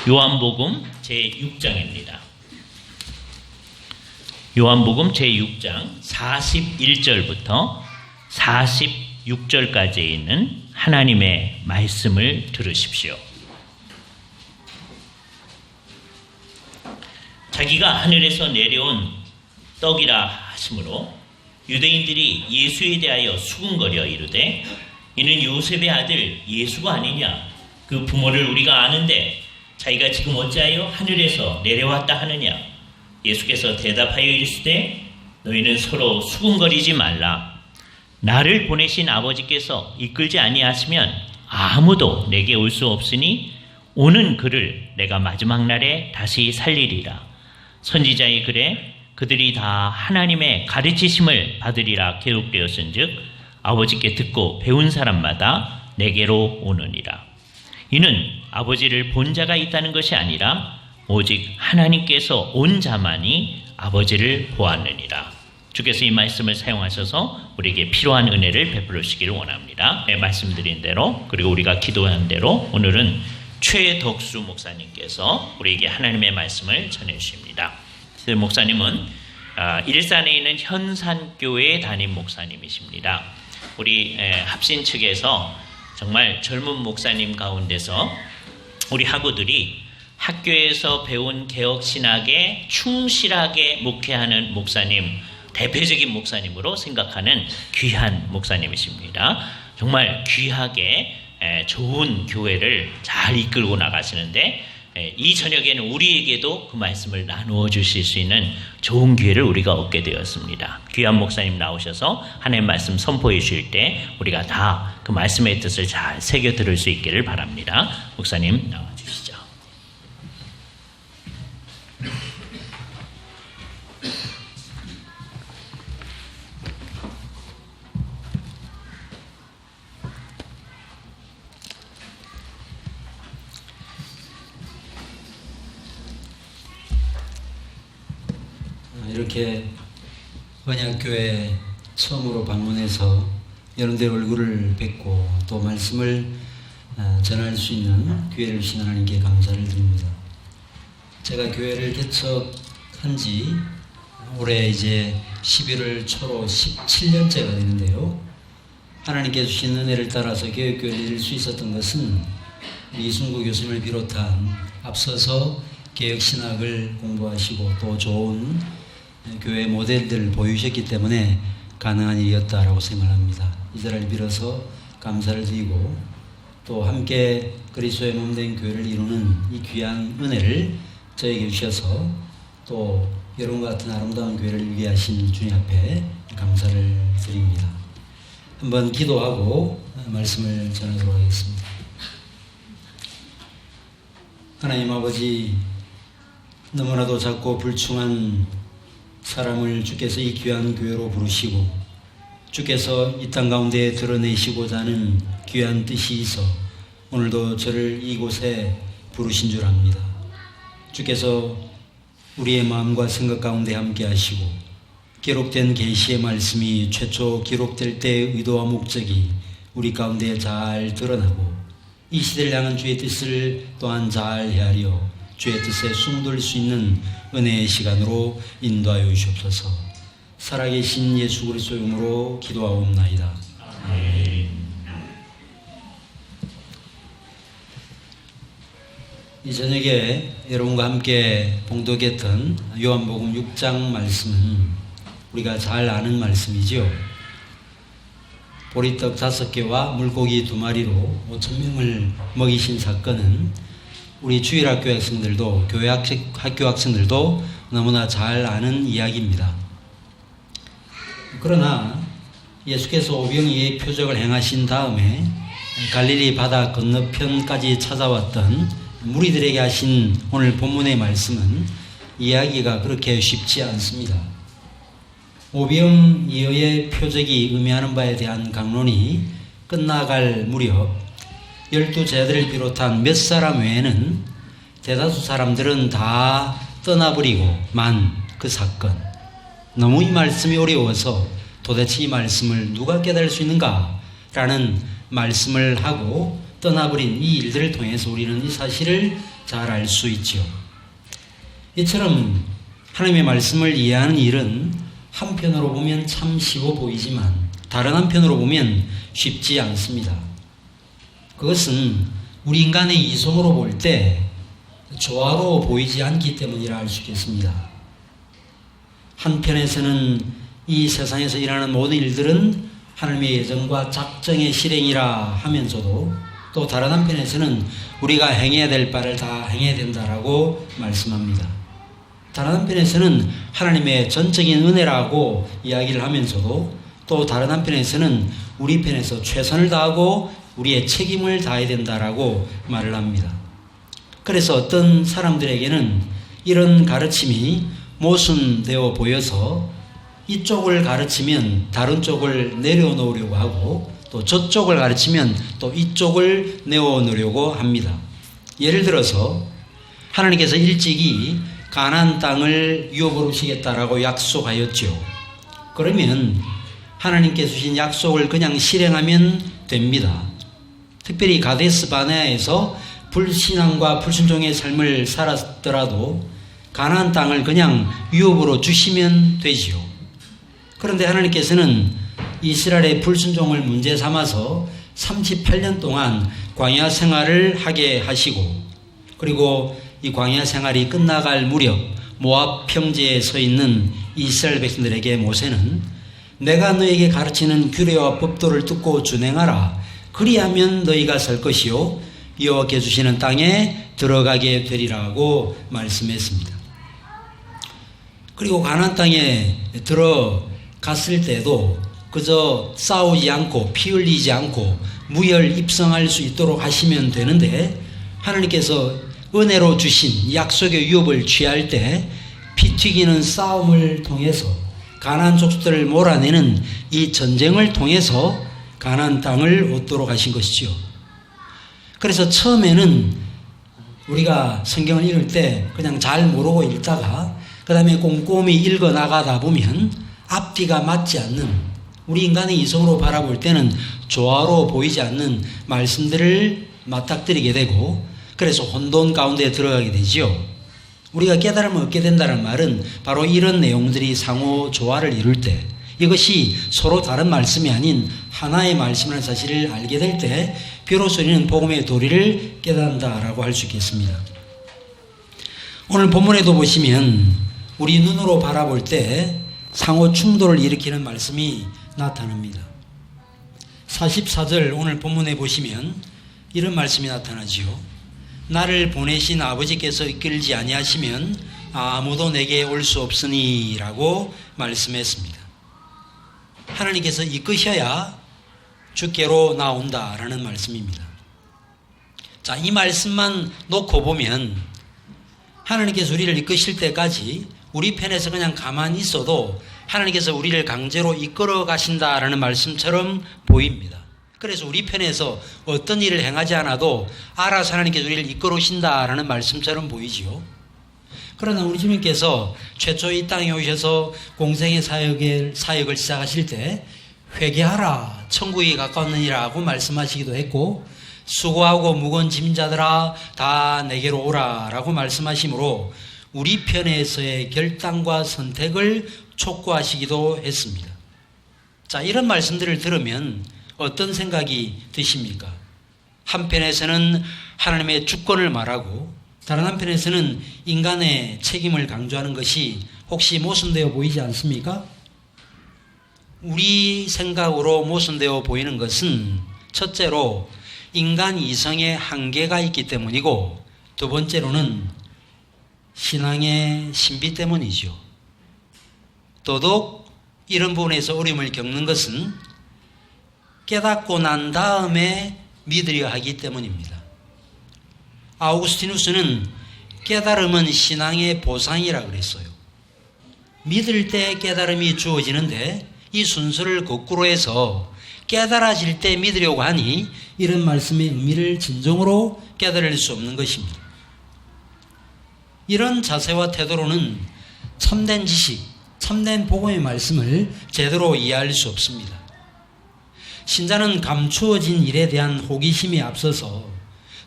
요한복음 제6장입니다. 요한복음 제6장 41절부터 46절까지 있는 하나님의 말씀을 들으십시오. 자기가 하늘에서 내려온 떡이라 하시므로 유대인들이 예수에 대하여 수군거려 이르되 이는 요셉의 아들 예수가 아니냐? 그 부모를 우리가 아는데 자기가 지금 어찌하여 하늘에서 내려왔다 하느냐? 예수께서 대답하여 이르시되 너희는 서로 수군거리지 말라. 나를 보내신 아버지께서 이끌지 아니하시면 아무도 내게 올 수 없으니 오는 그를 내가 마지막 날에 다시 살리리라. 선지자의 글에 그들이 다 하나님의 가르치심을 받으리라 기록되었은즉 아버지께 듣고 배운 사람마다 내게로 오느니라. 이는 아버지를 본 자가 있다는 것이 아니라 오직 하나님께서 온 자만이 아버지를 보았느니라. 주께서 이 말씀을 사용하셔서 우리에게 필요한 은혜를 베풀어 주시기를 원합니다. 말씀드린 대로 그리고 우리가 기도한 대로 오늘은 최덕수 목사님께서 우리에게 하나님의 말씀을 전해 주십니다. 목사님은 일산에 있는 현산교회 담임 목사님이십니다. 우리 합신 측에서 정말 젊은 목사님 가운데서 우리 학우들이 학교에서 배운 개혁신학에 충실하게 목회하는 목사님, 대표적인 목사님으로 생각하는 귀한 목사님이십니다. 정말 귀하게 좋은 교회를 잘 이끌고 나가시는데 이 저녁에는 우리에게도 그 말씀을 나누어 주실 수 있는 좋은 기회를 우리가 얻게 되었습니다. 귀한 목사님 나오셔서 하나님의 말씀 선포해 주실 때 우리가 다 그 말씀의 뜻을 잘 새겨 들을 수 있기를 바랍니다. 목사님 나와 주시죠. 이렇게 언약교회 처음으로 방문해서 여러분들 얼굴을 뵙고 또 말씀을 전할 수 있는 기회를 주신 하나님께 감사를 드립니다. 제가 교회를 개척한 지 올해 이제 11월 초로 17년째가 되는데요. 하나님께 주신 은혜를 따라서 교회를 이룰 수 있었던 것은 이순구 교수님을 비롯한 앞서서 개혁신학을 공부하시고 또 좋은 교회 모델들을 보여주셨기 때문에 가능한 일이었다라고 생각합니다. 이 자리를 빌어서 감사를 드리고 또 함께 그리스도의 몸된 교회를 이루는 이 귀한 은혜를 저에게 주셔서 또 여러분과 같은 아름다운 교회를 이루게 하신 주님 앞에 감사를 드립니다. 한번 기도하고 말씀을 전하도록 하겠습니다. 하나님 아버지, 너무나도 작고 불충한 사람을 주께서 이 귀한 교회로 부르시고 주께서 이 땅 가운데 드러내시고자 하는 귀한 뜻이 있어 오늘도 저를 이곳에 부르신 줄 압니다. 주께서 우리의 마음과 생각 가운데 함께 하시고 기록된 계시의 말씀이 최초 기록될 때의 의도와 목적이 우리 가운데 잘 드러나고 이 시대를 향한 주의 뜻을 또한 잘 헤아려 주의 뜻에 숨돌 수 있는 은혜의 시간으로 인도하여 주시옵소서. 살아계신 예수 그리스도의 이름으로 기도하옵나이다. 아멘. 이 저녁에 여러분과 함께 봉독했던 요한복음 6장 말씀은 우리가 잘 아는 말씀이죠. 보리떡 5개와 물고기 2마리로 5,000명을 먹이신 사건은 우리 주일학교 학생들도 교회 학교 학생들도 너무나 잘 아는 이야기입니다. 그러나 예수께서 오병이의 표적을 행하신 다음에 갈릴리 바다 건너편까지 찾아왔던 무리들에게 하신 오늘 본문의 말씀은 이야기가 그렇게 쉽지 않습니다. 오병이어의 표적이 의미하는 바에 대한 강론이 끝나갈 무렵 12제자들을 비롯한 몇 사람 외에는 대다수 사람들은 다 떠나버리고 만 그 사건, 너무 이 말씀이 어려워서 도대체 이 말씀을 누가 깨달을 수 있는가? 라는 말씀을 하고 떠나버린 이 일들을 통해서 우리는 이 사실을 잘 알 수 있죠. 이처럼 하나님의 말씀을 이해하는 일은 한편으로 보면 참 쉬워 보이지만 다른 한편으로 보면 쉽지 않습니다. 그것은 우리 인간의 이성으로 볼 때 조화로워 보이지 않기 때문이라 할 수 있겠습니다. 한편에서는 이 세상에서 일어나는 모든 일들은 하나님의 예정과 작정의 실행이라 하면서도 또 다른 한편에서는 우리가 행해야 될 바를 다 행해야 된다라고 말씀합니다. 다른 한편에서는 하나님의 전적인 은혜라고 이야기를 하면서도 또 다른 한편에서는 우리 편에서 최선을 다하고 우리의 책임을 다해야 된다라고 말을 합니다. 그래서 어떤 사람들에게는 이런 가르침이 모순되어 보여서 이쪽을 가르치면 다른 쪽을 내려놓으려고 하고 또 저쪽을 가르치면 또 이쪽을 내어놓으려고 합니다. 예를 들어서 하나님께서 일찍이 가나안 땅을 유업으로 주시겠다라고 약속하였죠. 그러면 하나님께서 주신 약속을 그냥 실행하면 됩니다. 특별히 가데스 바네아에서 불신앙과 불순종의 삶을 살았더라도 가나안 땅을 그냥 유업으로 주시면 되지요. 그런데 하나님께서는 이스라엘의 불순종을 문제 삼아서 38년 동안 광야 생활을 하게 하시고 그리고 이 광야 생활이 끝나갈 무렵 모압 평지에 서 있는 이스라엘 백성들에게 모세는 내가 너에게 가르치는 규례와 법도를 듣고 준행하라. 그리하면 너희가 살 것이요 여호와께 주시는 땅에 들어가게 되리라고 말씀했습니다. 그리고 가나안 땅에 들어갔을 때도 그저 싸우지 않고 피 흘리지 않고 무혈 입성할 수 있도록 하시면 되는데 하나님께서 은혜로 주신 약속의 유업을 취할 때 피 튀기는 싸움을 통해서 가나안 족속들을 몰아내는 이 전쟁을 통해서 가나안 땅을 얻도록 하신 것이죠. 그래서 처음에는 우리가 성경을 읽을 때 그냥 잘 모르고 읽다가 그 다음에 꼼꼼히 읽어 나가다 보면 앞뒤가 맞지 않는 우리 인간의 이성으로 바라볼 때는 조화로 보이지 않는 말씀들을 맞닥뜨리게 되고 그래서 혼돈 가운데 들어가게 되지요. 우리가 깨달음을 얻게 된다는 말은 바로 이런 내용들이 상호 조화를 이룰 때 이것이 서로 다른 말씀이 아닌 하나의 말씀이라는 사실을 알게 될 때 비로소 우리는 복음의 도리를 깨닫는다라고 할 수 있겠습니다. 오늘 본문에도 보시면 우리 눈으로 바라볼 때 상호 충돌을 일으키는 말씀이 나타납니다. 44절 오늘 본문에 보시면 이런 말씀이 나타나지요. 나를 보내신 아버지께서 이끌지 아니하시면 아무도 내게 올 수 없으니 라고 말씀했습니다. 하나님께서 이끄셔야 주께로 나온다라는 말씀입니다. 자, 이 말씀만 놓고 보면 하나님께서 우리를 이끄실 때까지 우리 편에서 그냥 가만히 있어도 하나님께서 우리를 강제로 이끌어 가신다라는 말씀처럼 보입니다. 그래서 우리 편에서 어떤 일을 행하지 않아도 알아서 하나님께서 우리를 이끌어 오신다라는 말씀처럼 보이지요. 그러나 우리 주님께서 최초 이 땅에 오셔서 공생의 사역을 시작하실 때 회개하라 천국이 가까웠느니라고 말씀하시기도 했고 수고하고 무거운 짐자들아 다 내게로 오라 라고 말씀하시므로 우리 편에서의 결단과 선택을 촉구하시기도 했습니다. 자, 이런 말씀들을 들으면 어떤 생각이 드십니까? 한편에서는 하나님의 주권을 말하고 다른 한편에서는 인간의 책임을 강조하는 것이 혹시 모순되어 보이지 않습니까? 우리 생각으로 모순되어 보이는 것은 첫째로 인간 이성의 한계가 있기 때문이고 두 번째로는 신앙의 신비 때문이죠. 더더욱 이런 부분에서 어려움을 겪는 것은 깨닫고 난 다음에 믿으려 하기 때문입니다. 아우구스티누스는 깨달음은 신앙의 보상이라고 그랬어요. 믿을 때 깨달음이 주어지는데 이 순서를 거꾸로 해서 깨달아질 때 믿으려고 하니 이런 말씀의 의미를 진정으로 깨달을 수 없는 것입니다. 이런 자세와 태도로는 참된 지식, 참된 복음의 말씀을 제대로 이해할 수 없습니다. 신자는 감추어진 일에 대한 호기심에 앞서서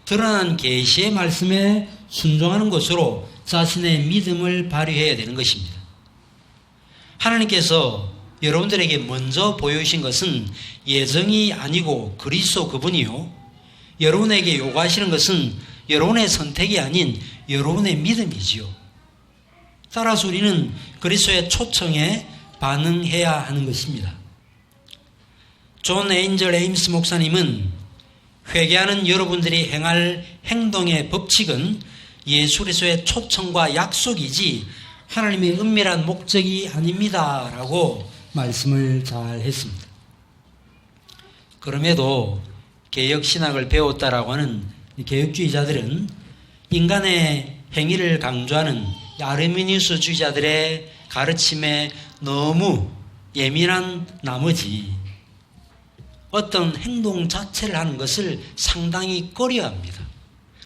드러난 계시의 말씀에 순종하는 것으로 자신의 믿음을 발휘해야 되는 것입니다. 하나님께서 여러분들에게 먼저 보여주신 것은 예정이 아니고 그리스도 그분이요, 여러분에게 요구하시는 것은 여러분의 선택이 아닌 여러분의 믿음이지요. 따라서 우리는 그리스도의 초청에 반응해야 하는 것입니다. 존 에인절 에임스 목사님은 회개하는 여러분들이 행할 행동의 법칙은 예수 그리스도의 초청과 약속이지 하나님의 은밀한 목적이 아닙니다 라고 말씀을 잘 했습니다. 그럼에도 개혁신학을 배웠다라고 하는 개혁주의자들은 인간의 행위를 강조하는 아르미니우스주의자들의 가르침에 너무 예민한 나머지 어떤 행동 자체를 하는 것을 상당히 꺼려합니다.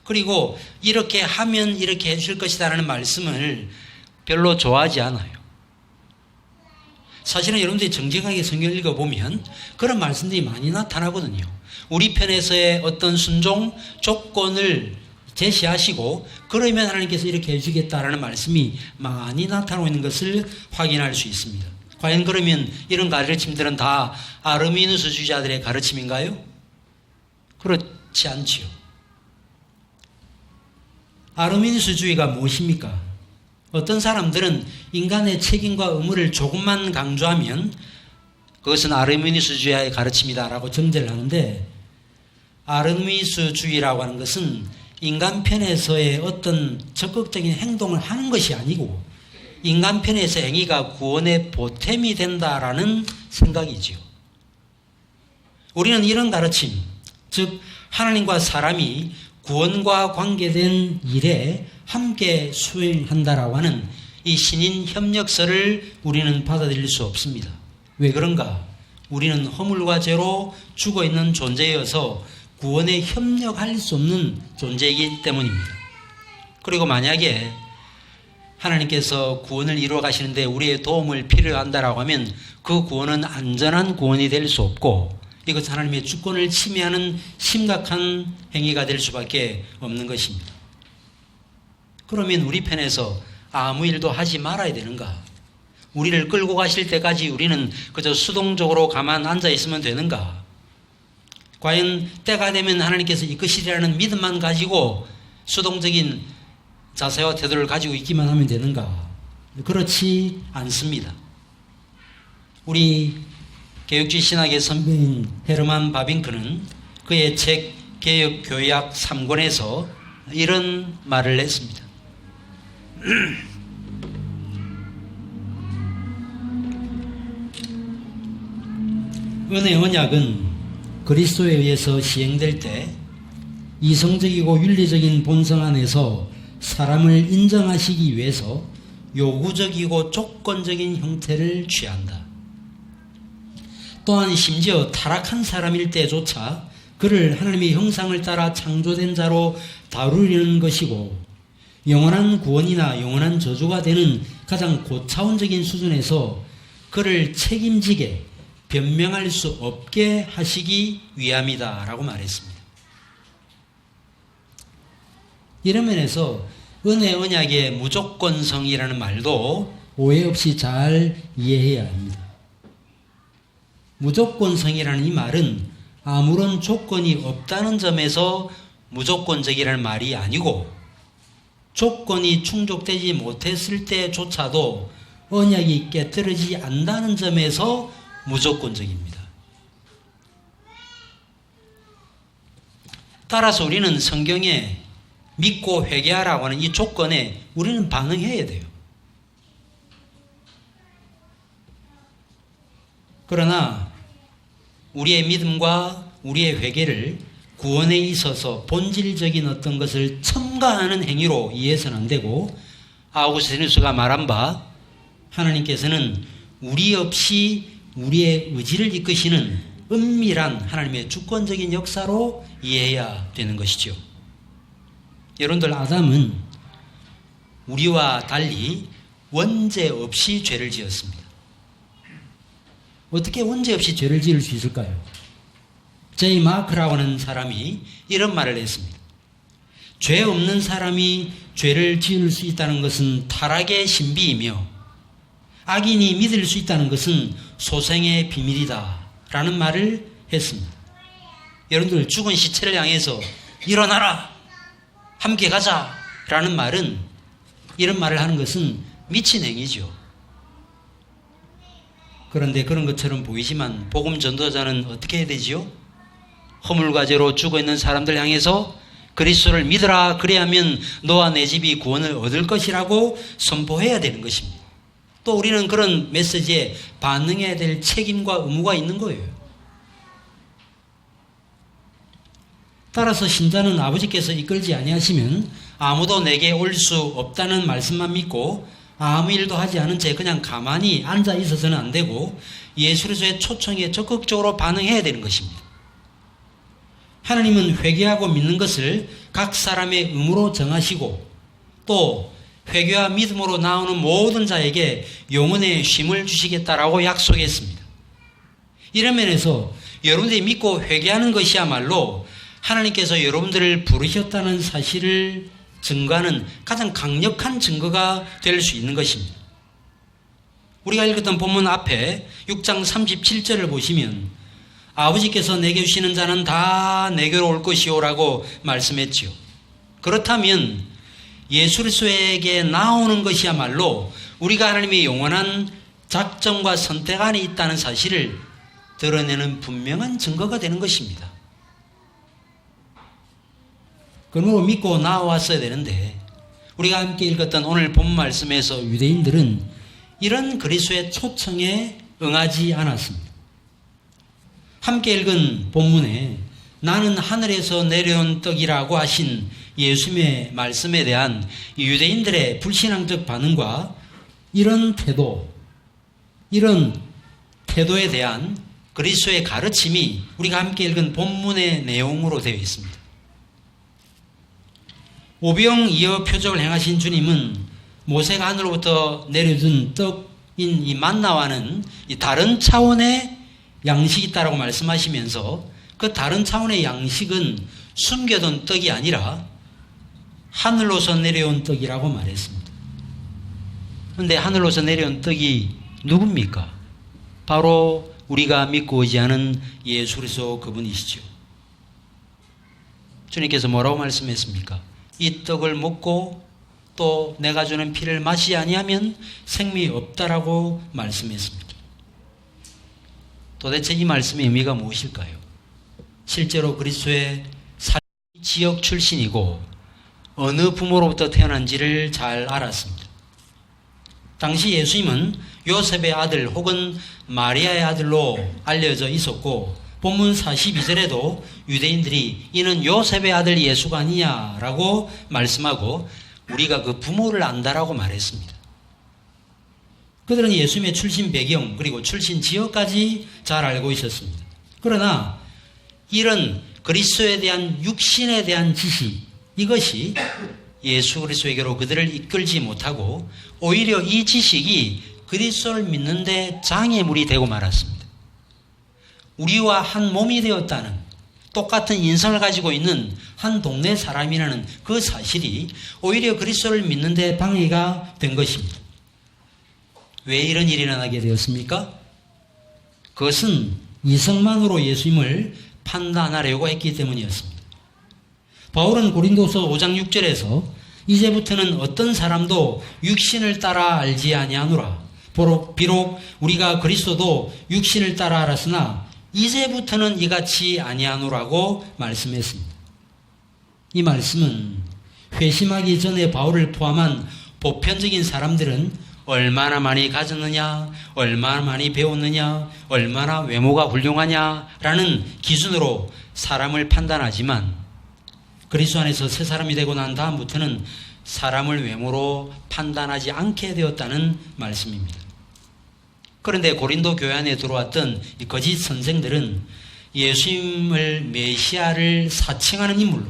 그리고 이렇게 하면 이렇게 해줄 것이다라는 말씀을 별로 좋아하지 않아요. 사실은 여러분들이 정직하게 성경을 읽어보면 그런 말씀들이 많이 나타나거든요. 우리 편에서의 어떤 순종 조건을 제시하시고 그러면 하나님께서 이렇게 해주겠다라는 말씀이 많이 나타나고 있는 것을 확인할 수 있습니다. 과연 그러면 이런 가르침들은 다 아르미누스주의자들의 가르침인가요? 그렇지 않지요. 아르미누스주의가 무엇입니까? 어떤 사람들은 인간의 책임과 의무를 조금만 강조하면 그것은 아르미누스주의의 가르침이다라고 정죄를 하는데, 아르미누스주의라고 하는 것은 인간 편에서의 어떤 적극적인 행동을 하는 것이 아니고 인간 편에서 행위가 구원의 보탬이 된다라는 생각이지요. 우리는 이런 가르침, 즉 하나님과 사람이 구원과 관계된 일에 함께 수행한다라고 하는 이 신인 협력서를 우리는 받아들일 수 없습니다. 왜 그런가? 우리는 허물과 죄로 죽어있는 존재여서 구원에 협력할 수 없는 존재이기 때문입니다. 그리고 만약에 하나님께서 구원을 이루어 가시는데 우리의 도움을 필요한다라고 하면 그 구원은 안전한 구원이 될 수 없고 이것은 하나님의 주권을 침해하는 심각한 행위가 될 수밖에 없는 것입니다. 그러면 우리 편에서 아무 일도 하지 말아야 되는가? 우리를 끌고 가실 때까지 우리는 그저 수동적으로 가만 앉아 있으면 되는가? 과연 때가 되면 하나님께서 이끄시리라는 믿음만 가지고 수동적인 자세와 태도를 가지고 있기만 하면 되는가? 그렇지 않습니다. 우리 개혁주의 신학의 선배인 헤르만 바빙크는 그의 책 개혁교약 3권에서 이런 말을 했습니다. 은혜 언약은 그리스도에 의해서 시행될 때 이성적이고 윤리적인 본성 안에서 사람을 인정하시기 위해서 요구적이고 조건적인 형태를 취한다. 또한 심지어 타락한 사람일 때조차 그를 하나님의 형상을 따라 창조된 자로 다루려는 것이고, 영원한 구원이나 영원한 저주가 되는 가장 고차원적인 수준에서 그를 책임지게 변명할 수 없게 하시기 위함이다 라고 말했습니다. 이런 면에서 은혜 언약의 무조건성이라는 말도 오해 없이 잘 이해해야 합니다. 무조건성이라는 이 말은 아무런 조건이 없다는 점에서 무조건적이라는 말이 아니고, 조건이 충족되지 못했을 때조차도 언약이 깨뜨리지 않는다는 점에서 무조건적입니다. 따라서 우리는 성경에 믿고 회개하라고 하는 이 조건에 우리는 반응해야 돼요. 그러나 우리의 믿음과 우리의 회개를 구원에 있어서 본질적인 어떤 것을 첨가하는 행위로 이해해서는 안 되고, 아우구스티누스가 말한 바 하나님께서는 우리 없이 우리의 의지를 이끄시는 은밀한 하나님의 주권적인 역사로 이해해야 되는 것이죠. 여러분들, 아담은 우리와 달리 원죄 없이 죄를 지었습니다. 어떻게 원죄 없이 죄를 지을 수 있을까요? 제이 마크라고 하는 사람이 이런 말을 했습니다. 죄 없는 사람이 죄를 지을 수 있다는 것은 타락의 신비이며 악인이 믿을 수 있다는 것은 소생의 비밀이다 라는 말을 했습니다. 여러분들 죽은 시체를 향해서 일어나라 함께 가자 라는 말은, 이런 말을 하는 것은 미친 행위죠. 그런데 그런 것처럼 보이지만 복음 전도자는 어떻게 해야 되지요? 허물과제로 죽어있는 사람들 향해서 그리스도를 믿으라, 그래야면 너와 내 집이 구원을 얻을 것이라고 선포해야 되는 것입니다. 또 우리는 그런 메시지에 반응해야 될 책임과 의무가 있는 거예요. 따라서 신자는 아버지께서 이끌지 아니하시면 아무도 내게 올 수 없다는 말씀만 믿고 아무 일도 하지 않은 채 그냥 가만히 앉아 있어서는 안 되고 예수 그리스도의 초청에 적극적으로 반응해야 되는 것입니다. 하나님은 회개하고 믿는 것을 각 사람의 의무로 정하시고 또 회개와 믿음으로 나오는 모든 자에게 영혼의 쉼을 주시겠다라고 약속했습니다. 이런 면에서 여러분들이 믿고 회개하는 것이야말로 하나님께서 여러분들을 부르셨다는 사실을 증거하는 가장 강력한 증거가 될 수 있는 것입니다. 우리가 읽었던 본문 앞에 6장 37절을 보시면 아버지께서 내게 주시는 자는 다 내게로 올 것이오라고 말씀했지요. 그렇다면 예수 그리스도에게 나오는 것이야말로 우리가 하나님의 영원한 작정과 선택 안에 있다는 사실을 드러내는 분명한 증거가 되는 것입니다. 그러므로 믿고 나왔어야 되는데 우리가 함께 읽었던 오늘 본 말씀에서 유대인들은 이런 그리스도의 초청에 응하지 않았습니다. 함께 읽은 본문에 나는 하늘에서 내려온 떡이라고 하신 예수님의 말씀에 대한 유대인들의 불신앙적 반응과 이런 태도에 대한 그리스도의 가르침이 우리가 함께 읽은 본문의 내용으로 되어 있습니다. 오병이어 표적을 행하신 주님은 모세가 하늘로부터 내려준 떡인 이 만나와는 이 다른 차원의 양식이 있다라고 말씀하시면서 그 다른 차원의 양식은 숨겨둔 떡이 아니라 하늘로서 내려온 떡이라고 말했습니다. 그런데 하늘로서 내려온 떡이 누굽니까? 바로 우리가 믿고 오지 않은 예수 그리스도 그분이시죠. 주님께서 뭐라고 말씀했습니까? 이 떡을 먹고 또 내가 주는 피를 마시지 아니하면 생명이 없다라고 말씀했습니다. 도대체 이 말씀의 의미가 무엇일까요? 실제로 그리스도의 지역 출신이고 어느 부모로부터 태어난지를 잘 알았습니다. 당시 예수님은 요셉의 아들 혹은 마리아의 아들로 알려져 있었고 본문 42절에도 유대인들이 이는 요셉의 아들 예수가 아니냐라고 말씀하고 우리가 그 부모를 안다라고 말했습니다. 그들은 예수님의 출신 배경 그리고 출신 지역까지 잘 알고 있었습니다. 그러나 이런 그리스도에 대한 육신에 대한 지식, 이것이 예수 그리스도에게로 그들을 이끌지 못하고 오히려 이 지식이 그리스도를 믿는 데 장애물이 되고 말았습니다. 우리와 한 몸이 되었다는, 똑같은 인성을 가지고 있는 한 동네 사람이라는 그 사실이 오히려 그리스도를 믿는 데 방해가 된 것입니다. 왜 이런 일이 일어나게 되었습니까? 그것은 이성만으로 예수님을 판단하려고 했기 때문이었습니다. 바울은 고린도서 5장 6절에서 이제부터는 어떤 사람도 육신을 따라 알지 아니하노라. 비록 우리가 그리스도도 육신을 따라 알았으나 이제부터는 이같이 아니하노라고 말씀했습니다. 이 말씀은 회심하기 전에 바울을 포함한 보편적인 사람들은 얼마나 많이 가졌느냐, 얼마나 많이 배웠느냐, 얼마나 외모가 훌륭하냐라는 기준으로 사람을 판단하지만 그리스도 안에서 새 사람이 되고 난 다음부터는 사람을 외모로 판단하지 않게 되었다는 말씀입니다. 그런데 고린도 교회 안에 들어왔던 이 거짓 선생들은 예수님을 메시아를 사칭하는 인물로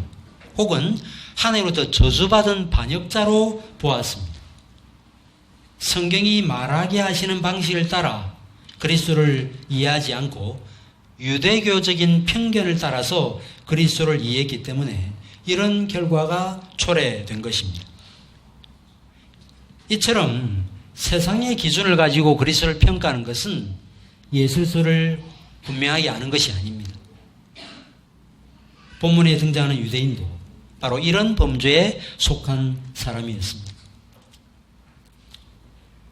혹은 하나님으로부터 저주받은 반역자로 보았습니다. 성경이 말하게 하시는 방식을 따라 그리스도를 이해하지 않고 유대교적인 편견을 따라서 그리스도를 이해했기 때문에 이런 결과가 초래된 것입니다. 이처럼 세상의 기준을 가지고 그리스도를 평가하는 것은 예술서를 분명하게 아는 것이 아닙니다. 본문에 등장하는 유대인도 바로 이런 범죄에 속한 사람이었습니다.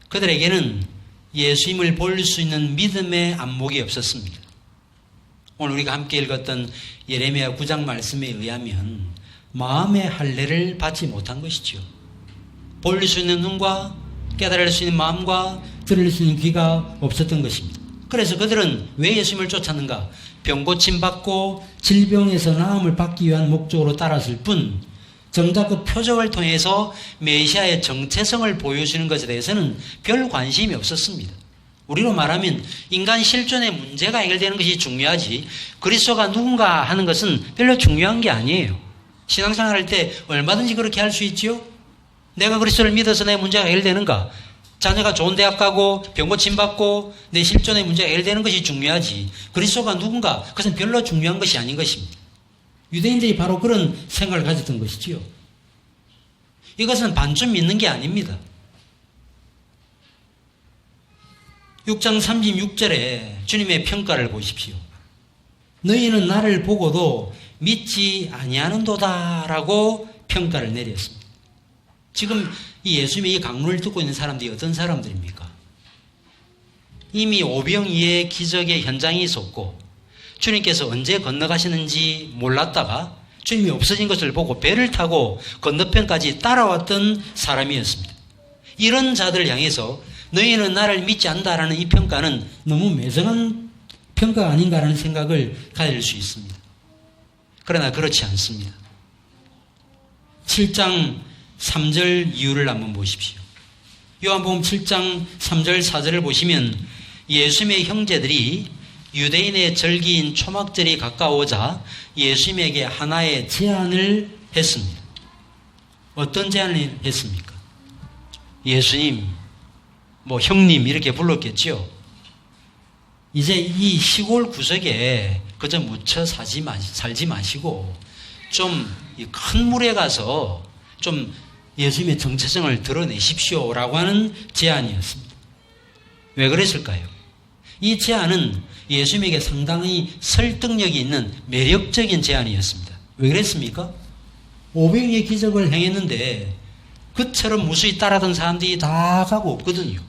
그들에게는 예수님을 볼 수 있는 믿음의 안목이 없었습니다. 오늘 우리가 함께 읽었던 예레미야 9장 말씀에 의하면 마음의 할례를 받지 못한 것이죠. 볼 수 있는 눈과 깨달을 수 있는 마음과 들을 수 있는 귀가 없었던 것입니다. 그래서 그들은 왜 예수님을 쫓았는가? 병고침 받고 질병에서 나음을 받기 위한 목적으로 따랐을 뿐 정작 그 표적을 통해서 메시아의 정체성을 보여주는 것에 대해서는 별 관심이 없었습니다. 우리로 말하면 인간 실존의 문제가 해결되는 것이 중요하지 그리스도가 누군가 하는 것은 별로 중요한 게 아니에요. 신앙생활할 때 얼마든지 그렇게 할 수 있죠. 내가 그리스도를 믿어서 내 문제가 해결되는가? 자녀가 좋은 대학 가고 병고침 받고 내 실존의 문제가 해결되는 것이 중요하지 그리스도가 누군가 그것은 별로 중요한 것이 아닌 것입니다. 유대인들이 바로 그런 생각을 가졌던 것이지요. 이것은 반쯤 믿는 게 아닙니다. 6장 36절에 주님의 평가를 보십시오. 너희는 나를 보고도 믿지 아니하는도다라고 평가를 내렸습니다. 지금 이 예수님의 이 강론을 듣고 있는 사람들이 어떤 사람들입니까? 이미 오병이의 기적의 현장이 있었고 주님께서 언제 건너가시는지 몰랐다가 주님이 없어진 것을 보고 배를 타고 건너편까지 따라왔던 사람이었습니다. 이런 자들을 향해서 너희는 나를 믿지 않는다라는 이 평가는 너무 매정한 평가가 아닌가라는 생각을 가질 수 있습니다. 그러나 그렇지 않습니다. 7장 3절 이유를 한번 보십시오. 요한복음 7장 3절 4절을 보시면 예수님의 형제들이 유대인의 절기인 초막절이 가까워오자 예수님에게 하나의 제안을 했습니다. 어떤 제안을 했습니까? 예수님, 형님 이렇게 불렀겠죠. 이제 이 시골 구석에 그저 묻혀 살지 마시고 좀 큰 물에 가서 좀 예수님의 정체성을 드러내십시오 라고 하는 제안이었습니다. 왜 그랬을까요? 이 제안은 예수님에게 상당히 설득력이 있는 매력적인 제안이었습니다. 왜 그랬습니까? 오병이의 기적을 행했는데 그처럼 무수히 따라던 사람들이 다 가고 없거든요.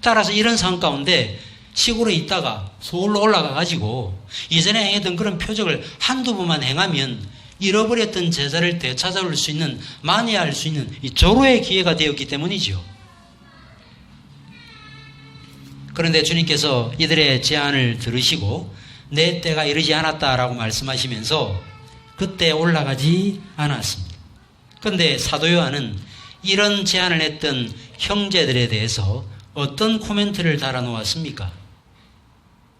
따라서 이런 상황 가운데 시골에 있다가 서울로 올라가가지고 이전에 행했던 그런 표적을 한두 번만 행하면 잃어버렸던 제자를 되찾아올 수 있는, 만회할 수 있는 이 절호의 기회가 되었기 때문이죠. 그런데 주님께서 이들의 제안을 들으시고 내 때가 이르지 않았다라고 말씀하시면서 그때 올라가지 않았습니다. 그런데 사도 요한은 이런 제안을 했던 형제들에 대해서 어떤 코멘트를 달아놓았습니까?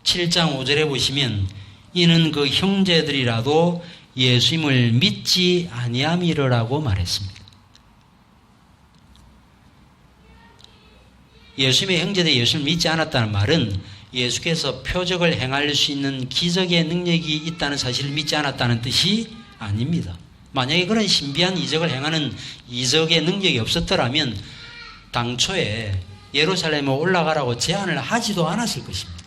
7장 5절에 보시면 이는 그 형제들이라도 예수님을 믿지 아니함이라고 말했습니다. 예수님의 형제들이 예수님을 믿지 않았다는 말은 예수께서 표적을 행할 수 있는 기적의 능력이 있다는 사실을 믿지 않았다는 뜻이 아닙니다. 만약에 그런 신비한 이적을 행하는 이적의 능력이 없었더라면 당초에 예루살렘에 올라가라고 제안을 하지도 않았을 것입니다.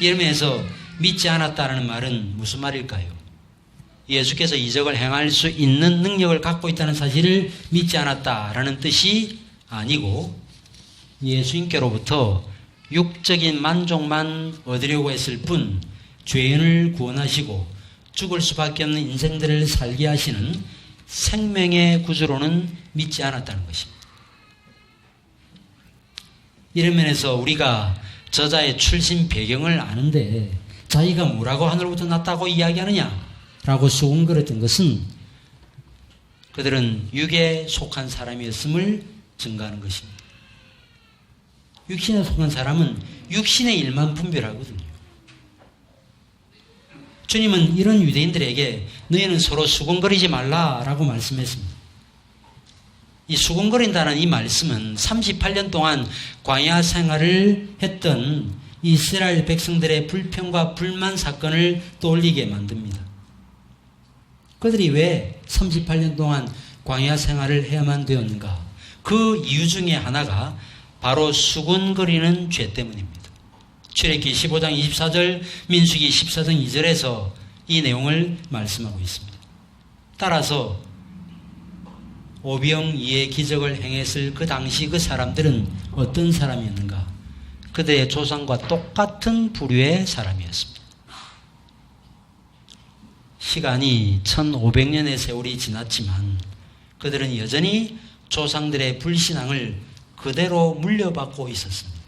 이러면서 믿지 않았다는 말은 무슨 말일까요? 예수께서 이적을 행할 수 있는 능력을 갖고 있다는 사실을 믿지 않았다라는 뜻이 아니고 예수님께로부터 육적인 만족만 얻으려고 했을 뿐 죄인을 구원하시고 죽을 수밖에 없는 인생들을 살게 하시는 생명의 구주로는 믿지 않았다는 것입니다. 이런 면에서 우리가 저자의 출신 배경을 아는데 자기가 뭐라고 하늘로부터 났다고 이야기하느냐라고 수군거렸던 것은 그들은 육에 속한 사람이었음을 증거하는 것입니다. 육신에 속한 사람은 육신의 일만 분별하거든요. 주님은 이런 유대인들에게 너희는 서로 수군거리지 말라라고 말씀했습니다. 이 수군거린다는 이 말씀은 38년 동안 광야 생활을 했던 이스라엘 백성들의 불평과 불만 사건을 떠올리게 만듭니다. 그들이 왜 38년 동안 광야 생활을 해야만 되었는가? 그 이유 중에 하나가 바로 수군거리는 죄 때문입니다. 출애굽기 15장 24절, 민수기 14장 2절에서 이 내용을 말씀하고 있습니다. 따라서 오병이의 기적을 행했을 그 당시 그 사람들은 어떤 사람이었는가? 그들의 조상과 똑같은 부류의 사람이었습니다. 시간이 1500년의 세월이 지났지만 그들은 여전히 조상들의 불신앙을 그대로 물려받고 있었습니다.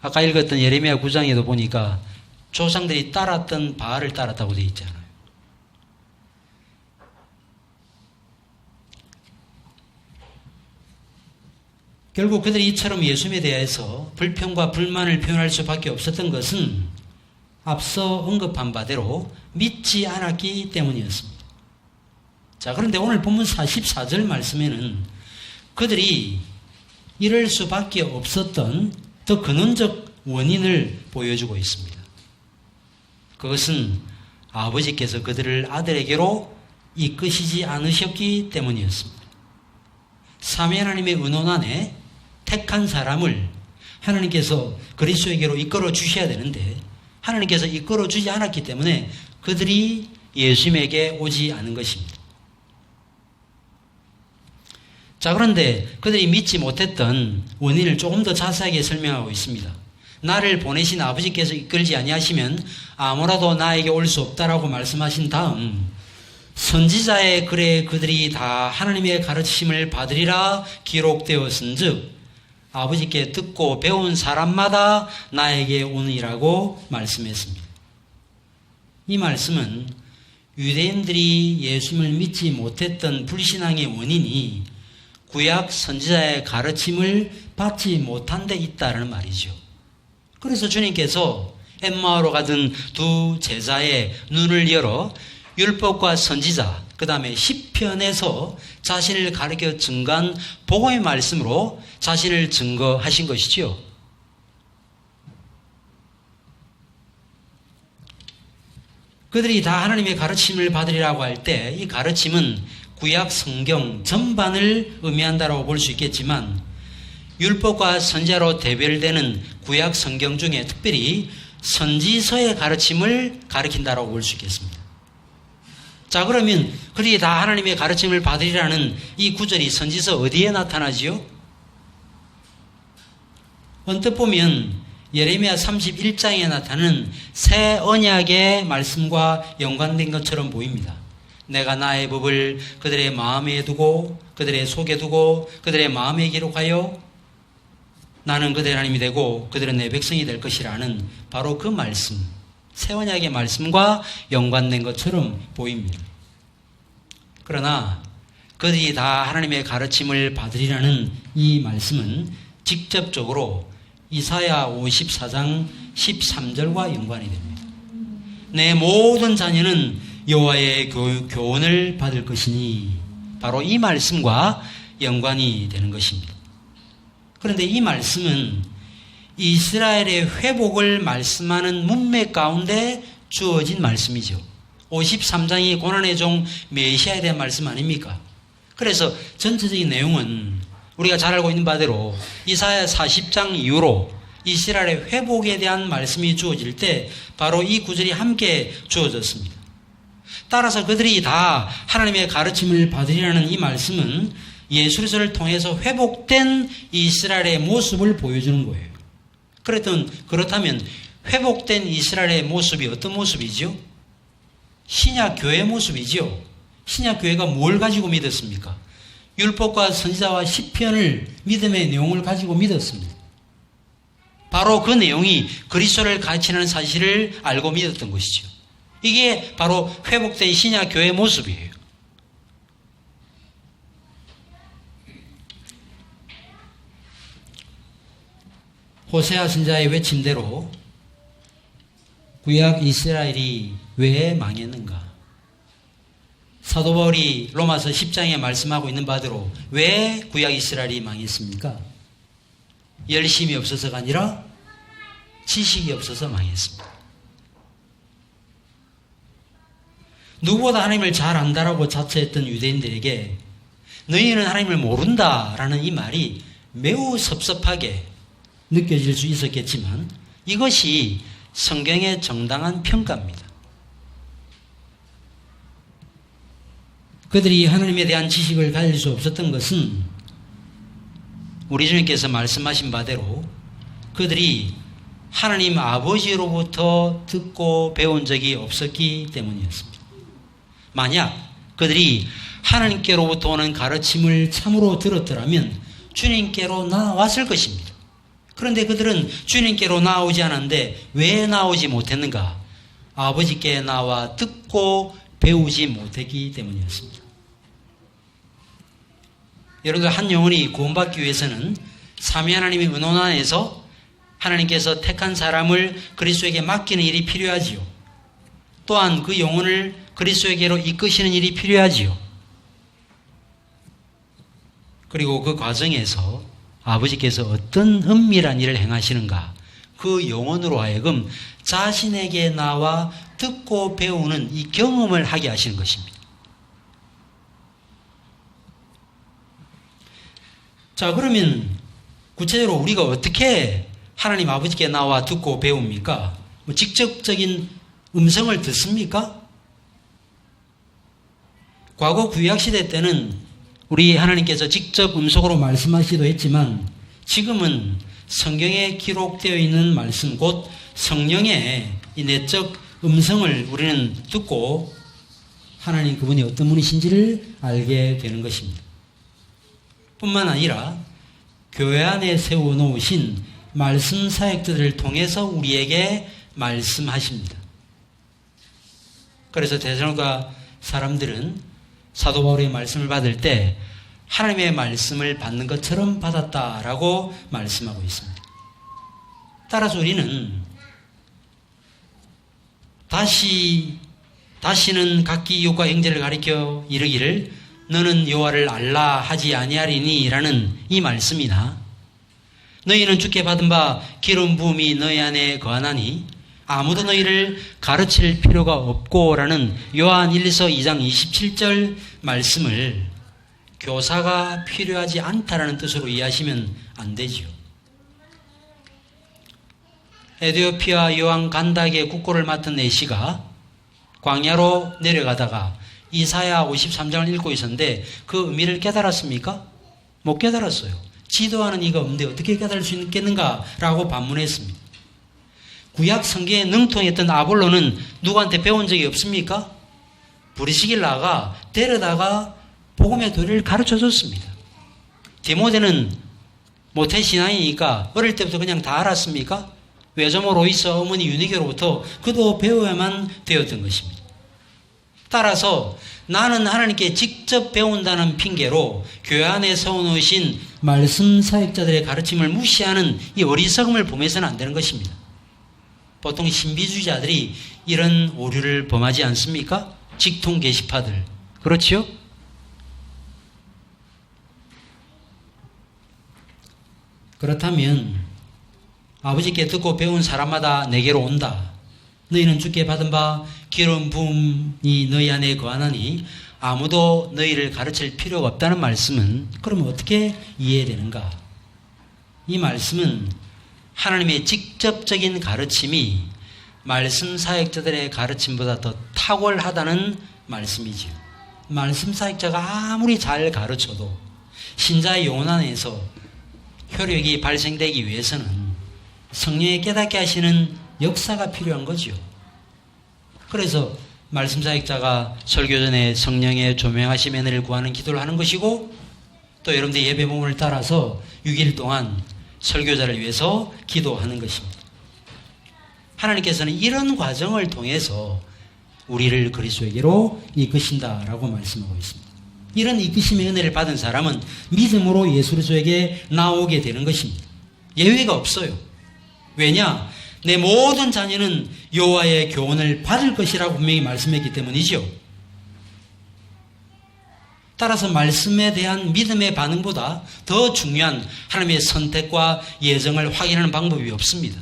아까 읽었던 예레미야 9장에도 보니까 조상들이 따랐던 바알을 따랐다고 되어 있잖아요. 결국 그들이 이처럼 예수님에 대해서 불평과 불만을 표현할 수밖에 없었던 것은 앞서 언급한 바대로 믿지 않았기 때문이었습니다. 자, 그런데 오늘 본문 44절 말씀에는 그들이 이럴 수밖에 없었던 더 근원적 원인을 보여주고 있습니다. 그것은 아버지께서 그들을 아들에게로 이끄시지 않으셨기 때문이었습니다. 삼위 하나님의 은원 안에 택한 사람을 하나님께서 그리스도에게로 이끌어 주셔야 되는데 하나님께서 이끌어 주지 않았기 때문에 그들이 예수님에게 오지 않은 것입니다. 자, 그런데 그들이 믿지 못했던 원인을 조금 더 자세하게 설명하고 있습니다. 나를 보내신 아버지께서 이끌지 아니하시면 아무라도 나에게 올 수 없다라고 말씀하신 다음 선지자의 글에 그들이 다 하나님의 가르침을 받으리라 기록되었은즉 아버지께 듣고 배운 사람마다 나에게 오느니라고 말씀했습니다. 이 말씀은 유대인들이 예수님을 믿지 못했던 불신앙의 원인이 구약 선지자의 가르침을 받지 못한 데 있다는 말이죠. 그래서 주님께서 엠마오로 가던 두 제자의 눈을 열어 율법과 선지자, 그 다음에 시편에서 자신을 가르쳐 증거한 복음의 말씀으로 자신을 증거하신 것이지요. 그들이 다 하나님의 가르침을 받으리라고 할 때 이 가르침은 구약 성경 전반을 의미한다고 볼 수 있겠지만 율법과 선지자로 대별되는 구약 성경 중에 특별히 선지서의 가르침을 가르친다고 볼 수 있겠습니다. 자, 그러면 그들이 다 하나님의 가르침을 받으리라는 이 구절이 선지서 어디에 나타나지요? 언뜻 보면 예레미야 31장에 나타나는 새 언약의 말씀과 연관된 것처럼 보입니다. 내가 나의 법을 그들의 마음에 두고 그들의 속에 두고 그들의 마음에 기록하여 나는 그들의 하나님이 되고 그들은 내 백성이 될 것이라는 바로 그 말씀, 새 언약의 말씀과 연관된 것처럼 보입니다. 그러나 그들이 다 하나님의 가르침을 받으리라는 이 말씀은 직접적으로 이사야 54장 13절과 연관이 됩니다. 내 모든 자녀는 여호와의 교훈을 받을 것이니 바로 이 말씀과 연관이 되는 것입니다. 그런데 이 말씀은 이스라엘의 회복을 말씀하는 문맥 가운데 주어진 말씀이죠. 53장이 고난의 종 메시아에 대한 말씀 아닙니까? 그래서 전체적인 내용은 우리가 잘 알고 있는 바대로 이사야 40장 이후로 이스라엘의 회복에 대한 말씀이 주어질 때 바로 이 구절이 함께 주어졌습니다. 따라서 그들이 다 하나님의 가르침을 받으리라는 이 말씀은 예수를 통해서 회복된 이스라엘의 모습을 보여주는 거예요. 그렇다면 회복된 이스라엘의 모습이 어떤 모습이죠? 신약 교회의 모습이죠. 신약 교회가 뭘 가지고 믿었습니까? 율법과 선지자와 시편을 믿음의 내용을 가지고 믿었습니다. 바로 그 내용이 그리스도를 가르치는 사실을 알고 믿었던 것이죠. 이게 바로 회복된 신약 교회의 모습이에요. 호세아 선지자의 외침대로 구약 이스라엘이 왜 망했는가? 사도 바울이 로마서 10장에 말씀하고 있는 바대로 왜 구약 이스라엘이 망했습니까? 열심이 없어서가 아니라 지식이 없어서 망했습니다. 누구보다 하나님을 잘 안다라고 자처했던 유대인들에게 너희는 하나님을 모른다라는 이 말이 매우 섭섭하게 느껴질 수 있었겠지만 이것이 성경의 정당한 평가입니다. 그들이 하나님에 대한 지식을 가질 수 없었던 것은 우리 주님께서 말씀하신 바대로 그들이 하나님 아버지로부터 듣고 배운 적이 없었기 때문이었습니다. 만약 그들이 하나님께로부터 오는 가르침을 참으로 들었더라면 주님께로 나왔을 것입니다. 그런데 그들은 주님께로 나오지 않았는데 왜 나오지 못했는가? 아버지께 나와 듣고 배우지 못했기 때문이었습니다. 여러분들 한 영혼이 구원받기 위해서는 삼위 하나님의 은혼 안에서 하나님께서 택한 사람을 그리스도에게 맡기는 일이 필요하지요. 또한 그 영혼을 그리스도에게로 이끄시는 일이 필요하지요. 그리고 그 과정에서 아버지께서 어떤 은밀한 일을 행하시는가? 그 영혼으로 하여금 자신에게 나와 듣고 배우는 이 경험을 하게 하시는 것입니다. 자, 그러면 구체적으로 우리가 어떻게 하나님 아버지께 나와 듣고 배웁니까? 직접적인 음성을 듣습니까? 과거 구약시대 때는 우리 하나님께서 직접 음성으로 말씀하시기도 했지만 지금은 성경에 기록되어 있는 말씀 곧 성령의 이 내적 음성을 우리는 듣고 하나님 그분이 어떤 분이신지를 알게 되는 것입니다. 뿐만 아니라 교회 안에 세워놓으신 말씀 사역들을 통해서 우리에게 말씀하십니다. 그래서 데살로니가 사람들은 사도 바울의 말씀을 받을 때 하나님의 말씀을 받는 것처럼 받았다라고 말씀하고 있습니다. 따라서 우리는 다시는 각기 이웃과 형제를 가리켜 이르기를 너는 여호와를 알라 하지 아니하리니 라는 이 말씀이나 너희는 주께 받은 바 기름 부음이 너희 안에 거하나니 아무도 너희를 가르칠 필요가 없고 라는 요한 1서 2장 27절 말씀을 교사가 필요하지 않다라는 뜻으로 이해하시면 안 되지요. 에디오피아 여왕 간닥의 국고를 맡은 에시가 광야로 내려가다가 이사야 53장을 읽고 있었는데 그 의미를 깨달았습니까? 못 깨달았어요. 지도하는 이가 없는데 어떻게 깨달을 수 있겠는가? 라고 반문했습니다. 구약 성경에 능통했던 아볼로는 누구한테 배운 적이 없습니까? 브리스길라가 데려다가 복음의 도리를 가르쳐줬습니다. 디모데는 모태신앙이니까 어릴 때부터 그냥 다 알았습니까? 외조모 로이스 어머니 유니게로부터 그도 배워야만 되었던 것입니다. 따라서 나는 하나님께 직접 배운다는 핑계로 교회 안에 세워놓으신 말씀 사역자들의 가르침을 무시하는 이 어리석음을 범해서는 안 되는 것입니다. 보통 신비주의자들이 이런 오류를 범하지 않습니까? 직통 게시파들. 그렇지요? 그렇다면 아버지께 듣고 배운 사람마다 내게로 온다. 너희는 주께 받은 바 기름 부음이 너희 안에 거하나니 아무도 너희를 가르칠 필요가 없다는 말씀은 그러면 어떻게 이해되는가? 이 말씀은 하나님의 직접적인 가르침이 말씀 사역자들의 가르침보다 더 탁월하다는 말씀이지요. 말씀 사역자가 아무리 잘 가르쳐도 신자의 영혼 안에서 효력이 발생되기 위해서는 성령의 깨닫게 하시는 역사가 필요한 거죠. 그래서 말씀 사역자가 설교 전에 성령의 조명하심 은혜를 구하는 기도를 하는 것이고 또 여러분들 예배 본문을 따라서 6일 동안 설교자를 위해서 기도하는 것입니다. 하나님께서는 이런 과정을 통해서 우리를 그리스도에게로 이끄신다라고 말씀하고 있습니다. 이런 이끄심의 은혜를 받은 사람은 믿음으로 예수 그리스도에게 나오게 되는 것입니다. 예외가 없어요. 왜냐? 내 모든 자녀는 여호와의 교훈을 받을 것이라고 분명히 말씀했기 때문이죠. 따라서 말씀에 대한 믿음의 반응보다 더 중요한 하나님의 선택과 예정을 확인하는 방법이 없습니다.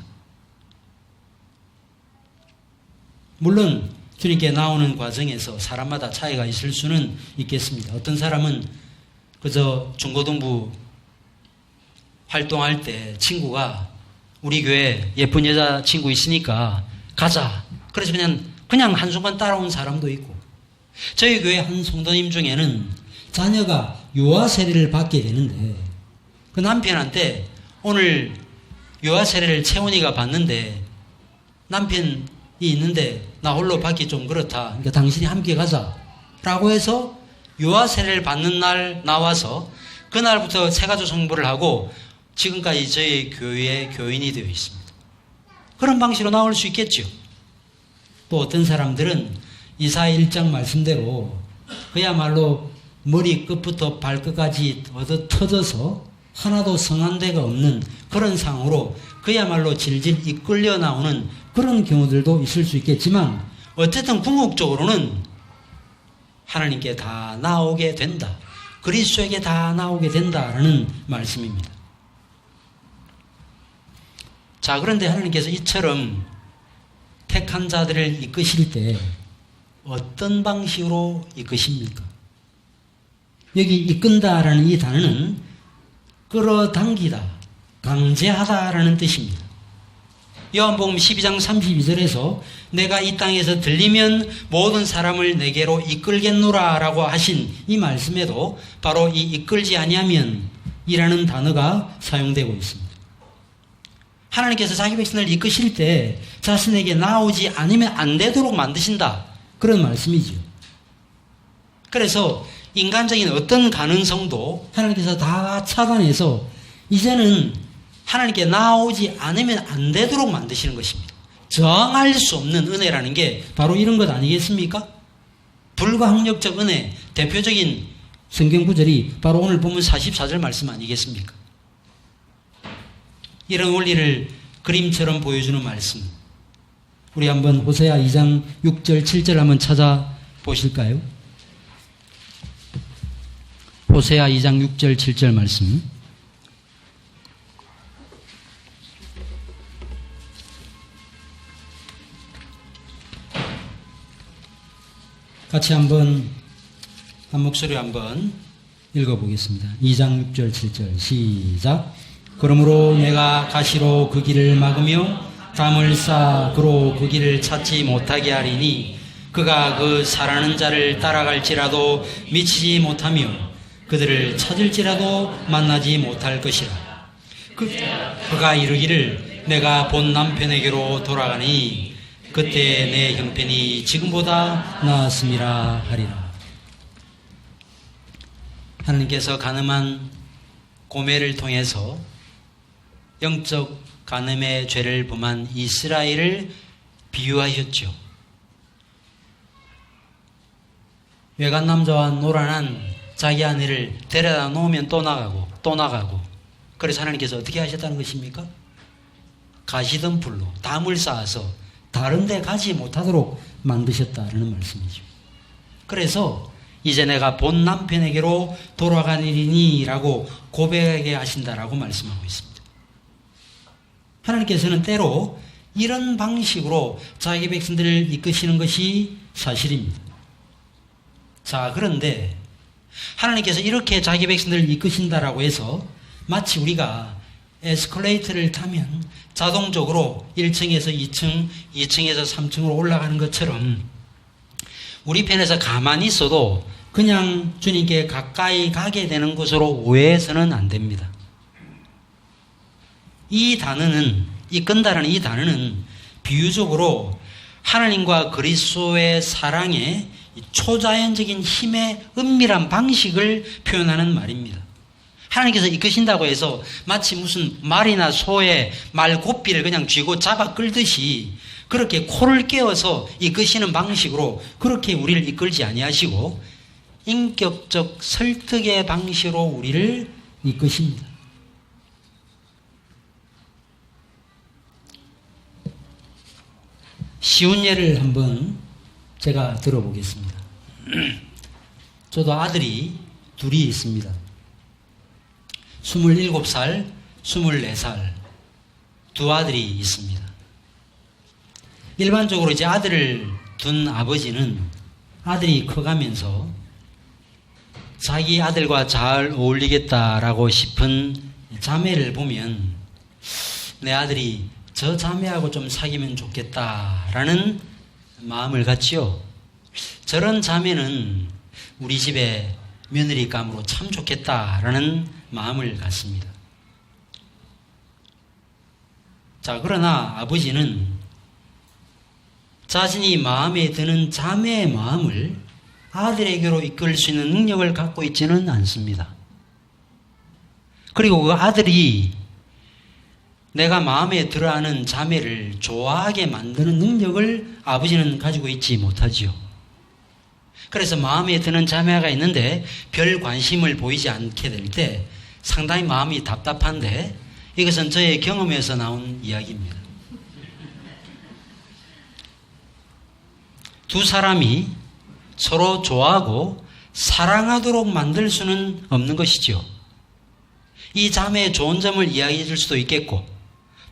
물론 주님께 나오는 과정에서 사람마다 차이가 있을 수는 있겠습니다. 어떤 사람은 그저 중고등부 활동할 때 친구가 우리 교회 예쁜 여자친구 있으니까 가자. 그래서 그냥 한순간 따라온 사람도 있고, 저희 교회 한 성도님 중에는 자녀가 유아 세례를 받게 되는데 그 남편한테 오늘 유아 세례를 채원이가 받는데 남편이 있는데 나 홀로 받기 좀 그렇다. 그러니까 당신이 함께 가자. 라고 해서 유아 세례를 받는 날 나와서 그날부터 세가족 성부를 하고 지금까지 저희 교회의 교인이 되어 있습니다. 그런 방식으로 나올 수 있겠죠. 또 어떤 사람들은 이사 1장 말씀대로 그야말로 머리 끝부터 발끝까지 얻어 터져서 하나도 성한 데가 없는 그런 상으로 그야말로 질질 이끌려 나오는 그런 경우들도 있을 수 있겠지만, 어쨌든 궁극적으로는 하나님께 다 나오게 된다. 그리스도에게 다 나오게 된다라는 말씀입니다. 자, 그런데 하나님께서 이처럼 택한 자들을 이끄실 때 어떤 방식으로 이끄십니까? 여기 이끈다라는 이 단어는 끌어당기다, 강제하다라는 뜻입니다. 요한복음 12장 32절에서 내가 이 땅에서 들리면 모든 사람을 내게로 이끌겠노라 라고 하신 이 말씀에도 바로 이 이끌지 아니하면 이라는 단어가 사용되고 있습니다. 하나님께서 자기 백성을 이끄실 때 자신에게 나오지 않으면 안 되도록 만드신다, 그런 말씀이죠. 그래서 인간적인 어떤 가능성도 하나님께서 다 차단해서 이제는 하나님께 나오지 않으면 안 되도록 만드시는 것입니다. 정할 수 없는 은혜라는 게 바로 이런 것 아니겠습니까? 불가항력적 은혜, 대표적인 성경 구절이 바로 오늘 본문 44절 말씀 아니겠습니까? 이런 원리를 그림처럼 보여주는 말씀, 우리 한번 호세아 2장 6절 7절 한번 찾아보실까요? 호세아 2장 6절 7절 말씀, 같이 한번 한 목소리 한번 읽어보겠습니다. 2장 6절 7절 시작. 그러므로 내가 가시로 그 길을 막으며 담을 쌓아 그로 그 길을 찾지 못하게 하리니 그가 그 사랑하는 자를 따라갈지라도 미치지 못하며 그들을 찾을지라도 만나지 못할 것이라. 그가 이르기를 내가 본 남편에게로 돌아가니 그때 내 형편이 지금보다 나았음이라 하리라. 하나님께서 간음한 고멜을 통해서 영적 간음의 죄를 범한 이스라엘을 비유하셨죠. 외간 남자와 노란한 자기 아내를 데려다 놓으면 또 나가고 또 나가고, 그래서 하나님께서 어떻게 하셨다는 것입니까? 가시던 불로 담을 쌓아서 다른 데 가지 못하도록 만드셨다는 말씀이죠. 그래서 이제 내가 본 남편에게로 돌아가리니 라고 고백하게 하신다라고 말씀하고 있습니다. 하나님께서는 때로 이런 방식으로 자기 백성들을 이끄시는 것이 사실입니다. 자, 그런데 하나님께서 이렇게 자기 백성들을 이끄신다라고 해서 마치 우리가 에스컬레이터를 타면 자동적으로 1층에서 2층, 2층에서 3층으로 올라가는 것처럼 우리 편에서 가만히 있어도 그냥 주님께 가까이 가게 되는 것으로 오해해서는 안 됩니다. 이 단어는, 이끈다라는 이 단어는 비유적으로 하나님과 그리스도의 사랑의 초자연적인 힘의 은밀한 방식을 표현하는 말입니다. 하나님께서 이끄신다고 해서 마치 무슨 말이나 소의 말고삐를 그냥 쥐고 잡아 끌듯이 그렇게 코를 깨워서 이끄시는 방식으로 그렇게 우리를 이끌지 아니하시고 인격적 설득의 방식으로 우리를 이끄십니다. 쉬운 예를 한번 제가 들어보겠습니다. 저도 아들이 둘이 있습니다. 27살, 24살 두 아들이 있습니다. 일반적으로 이제 아들을 둔 아버지는 아들이 커가면서 자기 아들과 잘 어울리겠다라고 싶은 자매를 보면 내 아들이 저 자매하고 좀 사귀면 좋겠다라는 마음을 갖지요. 저런 자매는 우리 집에 며느리감으로 참 좋겠다라는 마음을 갖습니다. 자, 그러나 아버지는 자신이 마음에 드는 자매의 마음을 아들에게로 이끌 수 있는 능력을 갖고 있지는 않습니다. 그리고 그 아들이 내가 마음에 들어하는 자매를 좋아하게 만드는 능력을 아버지는 가지고 있지 못하지요. 그래서 마음에 드는 자매가 있는데 별 관심을 보이지 않게 될 때 상당히 마음이 답답한데, 이것은 저의 경험에서 나온 이야기입니다. 두 사람이 서로 좋아하고 사랑하도록 만들 수는 없는 것이죠. 이 자매의 좋은 점을 이야기해 줄 수도 있겠고,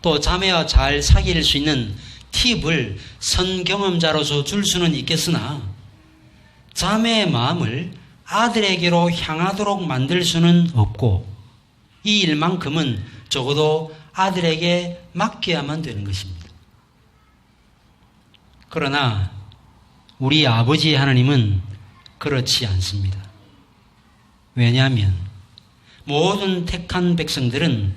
또 자매와 잘 사귈 수 있는 팁을 선경험자로서 줄 수는 있겠으나 자매의 마음을 아들에게로 향하도록 만들 수는 없고, 이 일만큼은 적어도 아들에게 맡겨야만 되는 것입니다. 그러나 우리 아버지 하나님은 그렇지 않습니다. 왜냐하면 모든 택한 백성들은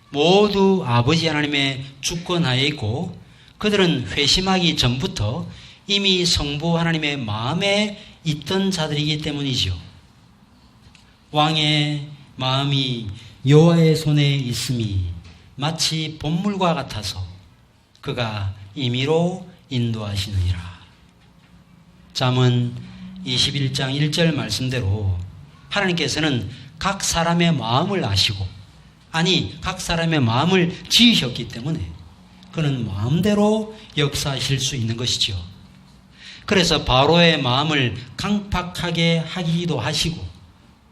모두 아버지 하나님의 주권하에 있고, 그들은 회심하기 전부터 이미 성부 하나님의 마음에 있던 자들이기 때문이죠. 왕의 마음이 여호와의 손에 있음이 마치 봇물과 같아서 그가 임의로 인도하시느니라. 잠언 21장 1절 말씀대로 하나님께서는 각 사람의 마음을 아시고, 아니 각 사람의 마음을 지으셨기 때문에 그는 마음대로 역사하실 수 있는 것이죠. 그래서 바로의 마음을 강팍하게 하기도 하시고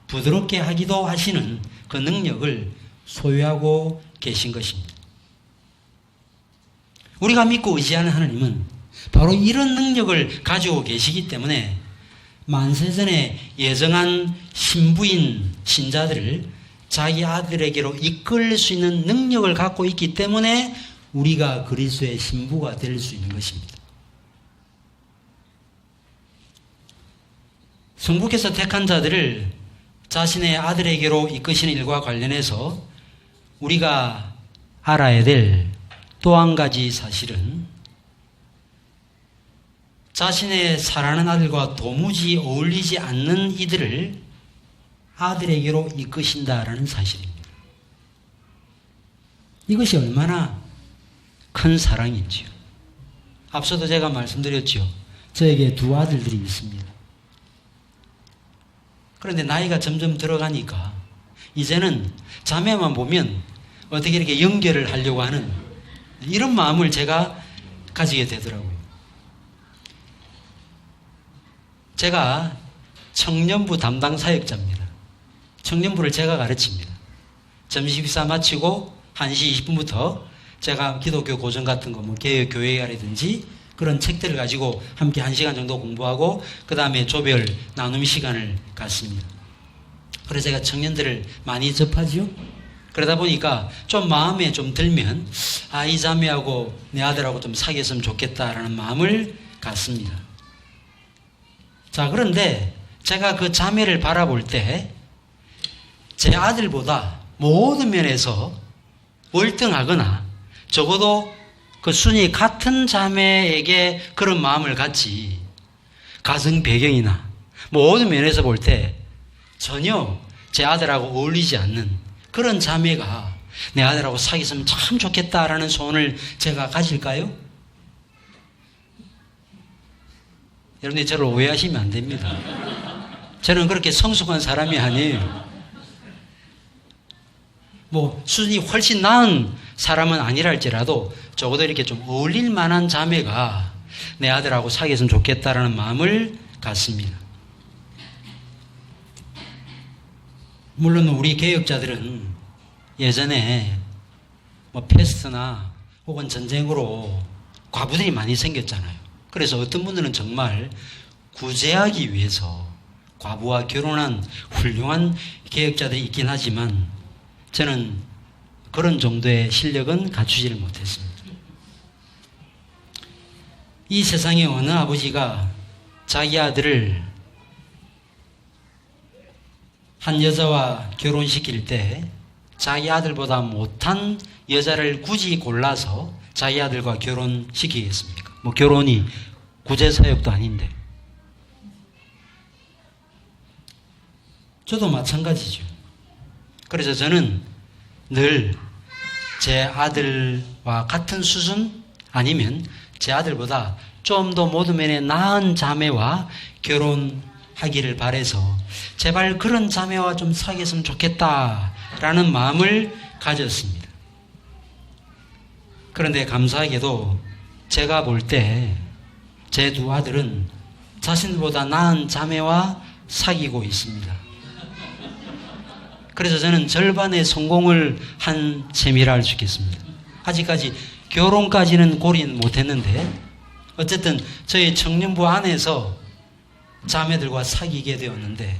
부드럽게 하기도 하시는 그 능력을 소유하고 계신 것입니다. 우리가 믿고 의지하는 하나님은 바로 이런 능력을 가지고 계시기 때문에 만세전에 예정한 신부인 신자들을 자기 아들에게로 이끌 수 있는 능력을 갖고 있기 때문에 우리가 그리스도의 신부가 될 수 있는 것입니다. 성부께서 택한 자들을 자신의 아들에게로 이끄시는 일과 관련해서 우리가 알아야 될 또 한 가지 사실은, 자신의 사랑하는 아들과 도무지 어울리지 않는 이들을 아들에게로 이끄신다라는 사실입니다. 이것이 얼마나 큰 사랑인지요. 앞서도 제가 말씀드렸죠. 저에게 두 아들들이 있습니다. 그런데 나이가 점점 들어가니까 이제는 자매만 보면 어떻게 이렇게 연결을 하려고 하는 이런 마음을 제가 가지게 되더라고요. 제가 청년부 담당 사역자입니다. 청년부를 제가 가르칩니다. 점심 식사 마치고 1시 20분부터 제가 기독교 고전 같은 거, 개혁 교회라든지 그런 책들을 가지고 함께 1시간 정도 공부하고 그 다음에 조별 나눔 시간을 갖습니다. 그래서 제가 청년들을 많이 접하지요. 그러다 보니까 좀 마음에 좀 들면 이 자매하고 내 아들하고 좀 사귀었으면 좋겠다라는 마음을 갖습니다. 자, 그런데 제가 그 자매를 바라볼 때 제 아들보다 모든 면에서 월등하거나 적어도 그 순위 같은 자매에게 그런 마음을 갖지, 가정 배경이나 모든 면에서 볼 때 전혀 제 아들하고 어울리지 않는 그런 자매가 내 아들하고 사귀었으면 참 좋겠다라는 소원을 제가 가질까요? 여러분들 저를 오해하시면 안 됩니다. 저는 그렇게 성숙한 사람이 아니에요. 수준이 훨씬 나은 사람은 아니라 할지라도 적어도 이렇게 좀 어울릴 만한 자매가 내 아들하고 사귀었으면 좋겠다라는 마음을 갖습니다. 물론 우리 개혁자들은 예전에 패스트나 혹은 전쟁으로 과부들이 많이 생겼잖아요. 그래서 어떤 분들은 정말 구제하기 위해서 과부와 결혼한 훌륭한 개혁자들이 있긴 하지만 저는 그런 정도의 실력은 갖추지를 못했습니다. 이 세상에 어느 아버지가 자기 아들을 한 여자와 결혼시킬 때 자기 아들보다 못한 여자를 굳이 골라서 자기 아들과 결혼시키겠습니까? 뭐 결혼이 구제사역도 아닌데. 저도 마찬가지죠. 그래서 저는 늘 제 아들과 같은 수준 아니면 제 아들보다 좀 더 모든 면에 나은 자매와 결혼하기를 바라서 제발 그런 자매와 좀 사귀었으면 좋겠다라는 마음을 가졌습니다. 그런데 감사하게도 제가 볼 때 제 두 아들은 자신보다 나은 자매와 사귀고 있습니다. 그래서 저는 절반의 성공을 한 셈이라 할 수 있겠습니다. 아직까지 결혼까지는 고린 못했는데 어쨌든 저희 청년부 안에서 자매들과 사귀게 되었는데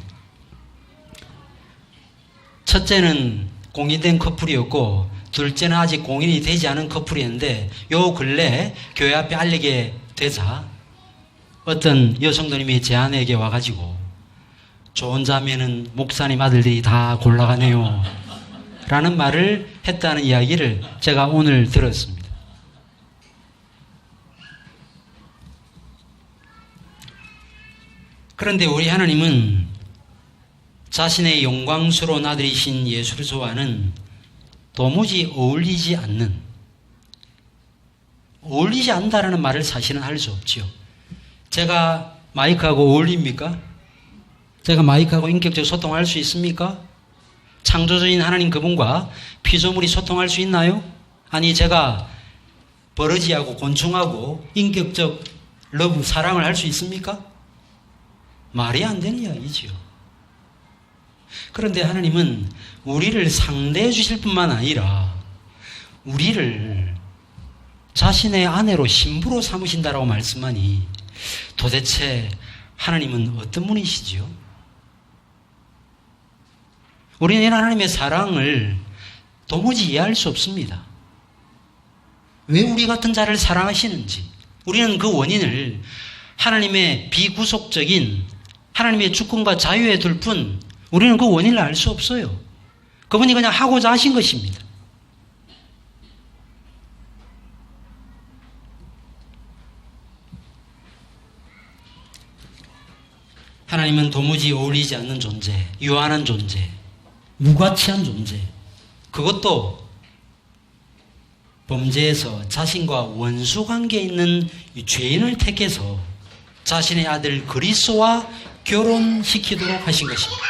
첫째는 공인된 커플이었고 둘째는 아직 공인이 되지 않은 커플이었는데 요 근래 교회 앞에 알리게 되자 어떤 여성도님이 제 아내에게 와가지고 좋은 자매는 목사님 아들들이 다 골라가네요 라는 말을 했다는 이야기를 제가 오늘 들었습니다. 그런데 우리 하나님은 자신의 영광스러운 아들이신 예수 그리스도와는 도무지 어울리지 않는다라는 말을 사실은 할 수 없지요. 제가 마이크하고 어울립니까? 제가 마이크하고 인격적으로 소통할 수 있습니까? 창조주인 하나님 그분과 피조물이 소통할 수 있나요? 아니 제가 버러지하고 곤충하고 인격적 러브, 사랑을 할 수 있습니까? 말이 안 되는 이야기지요. 그런데 하나님은 우리를 상대해 주실 뿐만 아니라 우리를 자신의 아내로 신부로 삼으신다라고 말씀하니 도대체 하나님은 어떤 분이시지요? 우리는 하나님의 사랑을 도무지 이해할 수 없습니다. 왜 우리 같은 자를 사랑하시는지 우리는 그 원인을 하나님의 비구속적인 하나님의 주권과 자유에 둘 뿐 우리는 그 원인을 알 수 없어요. 그분이 그냥 하고자 하신 것입니다. 하나님은 도무지 어울리지 않는 존재, 유한한 존재, 무가치한 존재, 그것도 범죄에서 자신과 원수 관계에 있는 죄인을 택해서 자신의 아들 그리스도와 결혼시키도록 하신 것입니다.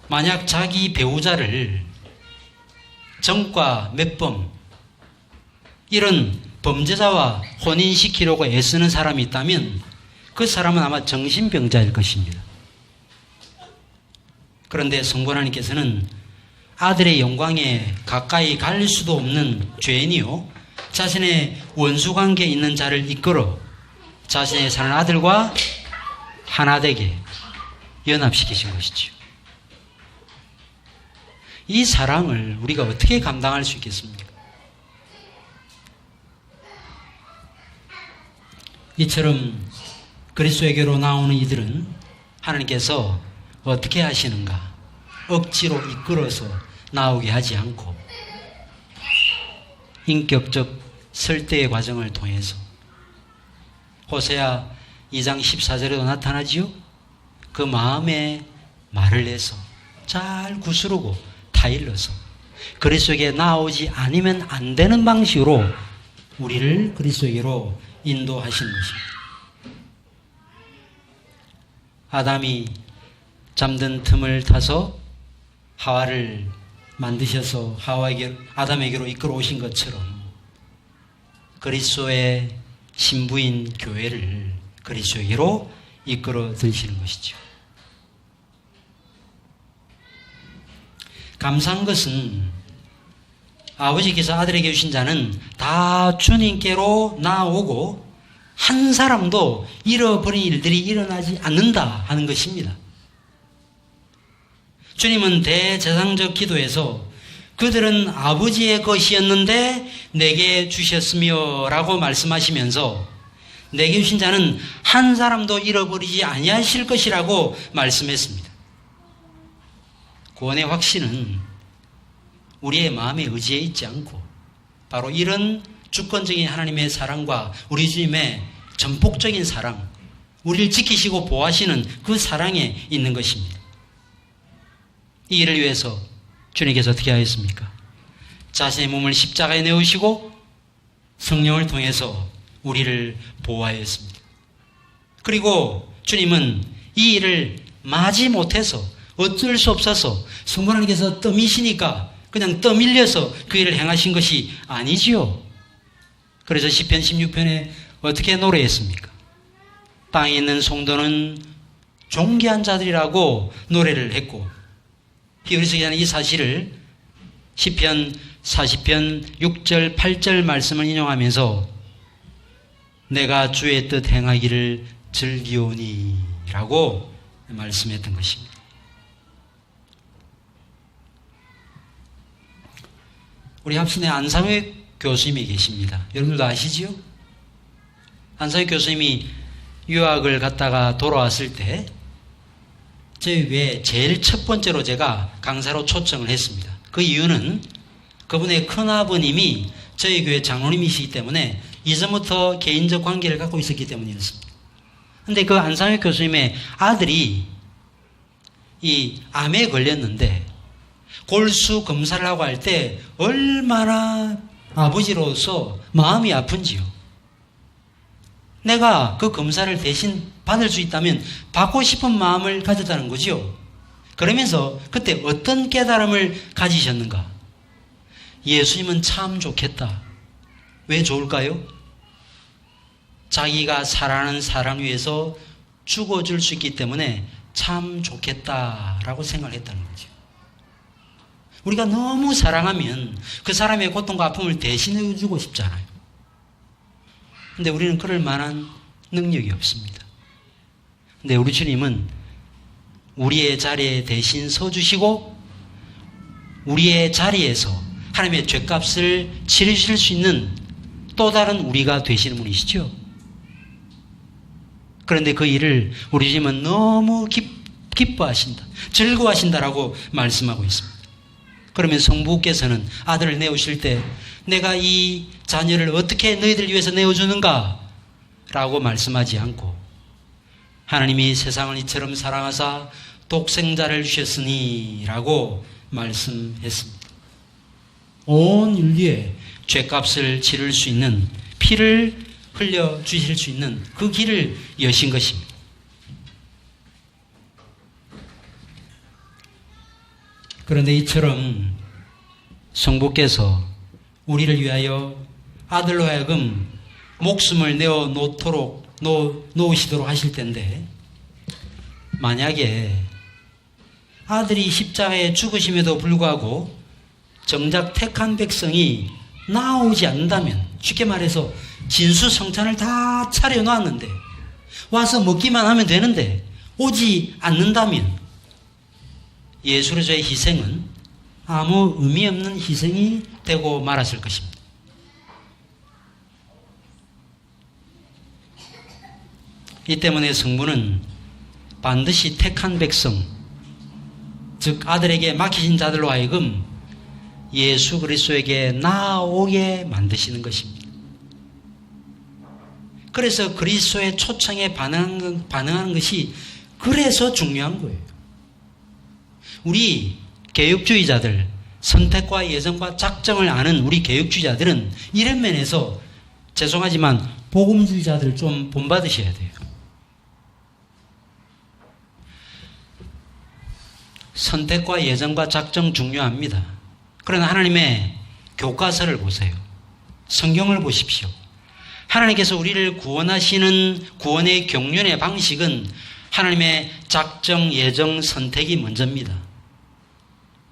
만약 자기 배우자를 전과 몇 번 이런 범죄자와 혼인시키려고 애쓰는 사람이 있다면 그 사람은 아마 정신병자일 것입니다. 그런데 성부 하나님께서는 아들의 영광에 가까이 갈 수도 없는 죄인이요 자신의 원수관계에 있는 자를 이끌어 자신의 사는 아들과 하나 되게 연합시키신 것이지요. 이 사랑을 우리가 어떻게 감당할 수 있겠습니까? 이처럼 그리스도에게로 나오는 이들은 하나님께서 어떻게 하시는가? 억지로 이끌어서 나오게 하지 않고 인격적 설대의 과정을 통해서 호세아 2장 14절에도 나타나지요. 그 마음에 말을 내서 잘 구스르고 타일러서 그리스도에게 나오지 않으면 안 되는 방식으로 우리를 그리스도에게로 인도하시는 것입니다. 아담이 잠든 틈을 타서 하와를 만드셔서 아담에게로 이끌어 오신 것처럼 그리스도의 신부인 교회를 그리스도에게로 이끌어 들이시는 것이죠. 감사한 것은 아버지께서 아들에게 주신 자는 다 주님께로 나오고 한 사람도 잃어버린 일들이 일어나지 않는다 하는 것입니다. 주님은 대제사장적 기도에서 그들은 아버지의 것이었는데 내게 주셨으며 라고 말씀하시면서 내게 주신 자는 한 사람도 잃어버리지 아니하실 것이라고 말씀했습니다. 구원의 확신은 우리의 마음의 의지에 있지 않고 바로 이런 주권적인 하나님의 사랑과 우리 주님의 전폭적인 사랑, 우리를 지키시고 보호하시는 그 사랑에 있는 것입니다. 이 일을 위해서 주님께서 어떻게 하였습니까? 자신의 몸을 십자가에 내으시고 성령을 통해서 우리를 보호하였습니다. 그리고 주님은 이 일을 마지 못해서 어쩔 수 없어서 성부 하나님께서 떠미시니까 그냥 떠밀려서 그 일을 행하신 것이 아니지요. 그래서 시편 16편에 어떻게 노래했습니까? 땅에 있는 성도는 존귀한 자들이라고 노래를 했고 히브리서 기자는 이 사실을 시편 40편 6절 8절 말씀을 인용하면서 내가 주의 뜻 행하기를 즐기오니 라고 말씀했던 것입니다. 우리 합신의 안상회 교수님이 계십니다. 여러분들도 아시지요? 안상회 교수님이 유학을 갔다가 돌아왔을 때 저희 교회에 제일 첫 번째로 제가 강사로 초청을 했습니다. 그 이유는 그분의 큰아버님이 저희 교회 장로님이시기 때문에 이전부터 개인적 관계를 갖고 있었기 때문이었습니다. 그런데 그 안상혁 교수님의 아들이 이 암에 걸렸는데 골수 검사를 하고 할 때 얼마나 아버지로서 마음이 아픈지요. 내가 그 검사를 대신 받을 수 있다면 받고 싶은 마음을 가졌다는 거지요. 그러면서 그때 어떤 깨달음을 가지셨는가? 예수님은 참 좋겠다. 왜 좋을까요? 자기가 사랑하는 사랑 위해서 죽어줄 수 있기 때문에 참 좋겠다라고 생각을 했다는 거죠. 우리가 너무 사랑하면 그 사람의 고통과 아픔을 대신해 주고 싶잖아요. 근데 우리는 그럴 만한 능력이 없습니다. 근데 우리 주님은 우리의 자리에 대신 서주시고 우리의 자리에서 하나님의 죄값을 치르실 수 있는 또 다른 우리가 되시는 분이시죠. 그런데 그 일을 우리 주님은 너무 기뻐하신다, 즐거워하신다라고 말씀하고 있습니다. 그러면 성부께서는 아들을 내오실 때 내가 이 자녀를 어떻게 너희들 위해서 내어주는가? 라고 말씀하지 않고 하나님이 세상을 이처럼 사랑하사 독생자를 주셨으니 라고 말씀했습니다. 온 인류의 죄값을 치를 수 있는 피를 흘려주실 수 있는 그 길을 여신 것입니다. 그런데 이처럼 성부께서 우리를 위하여 아들로 하여금 목숨을 내어 놓으시도록 하실 텐데 만약에 아들이 십자가에 죽으심에도 불구하고 정작 택한 백성이 나오지 않는다면 쉽게 말해서 진수성찬을 다 차려놓았는데 와서 먹기만 하면 되는데 오지 않는다면 예수 그리스도의 희생은 아무 의미 없는 희생이 되고 말았을 것입니다. 이 때문에 성부는 반드시 택한 백성, 즉 아들에게 맡기신 자들로 하여금 예수 그리스도에게 나오게 만드시는 것입니다. 그래서 그리스도의 초청에 반응하는 것이 그래서 중요한 거예요. 우리 개혁주의자들, 선택과 예정과 작정을 아는 우리 개혁주의자들은 이런 면에서 죄송하지만 복음주의자들 좀 본받으셔야 돼요. 선택과 예정과 작정 중요합니다. 그러나 하나님의 교과서를 보세요. 성경을 보십시오. 하나님께서 우리를 구원하시는 구원의 경륜의 방식은 하나님의 작정, 예정, 선택이 먼저입니다.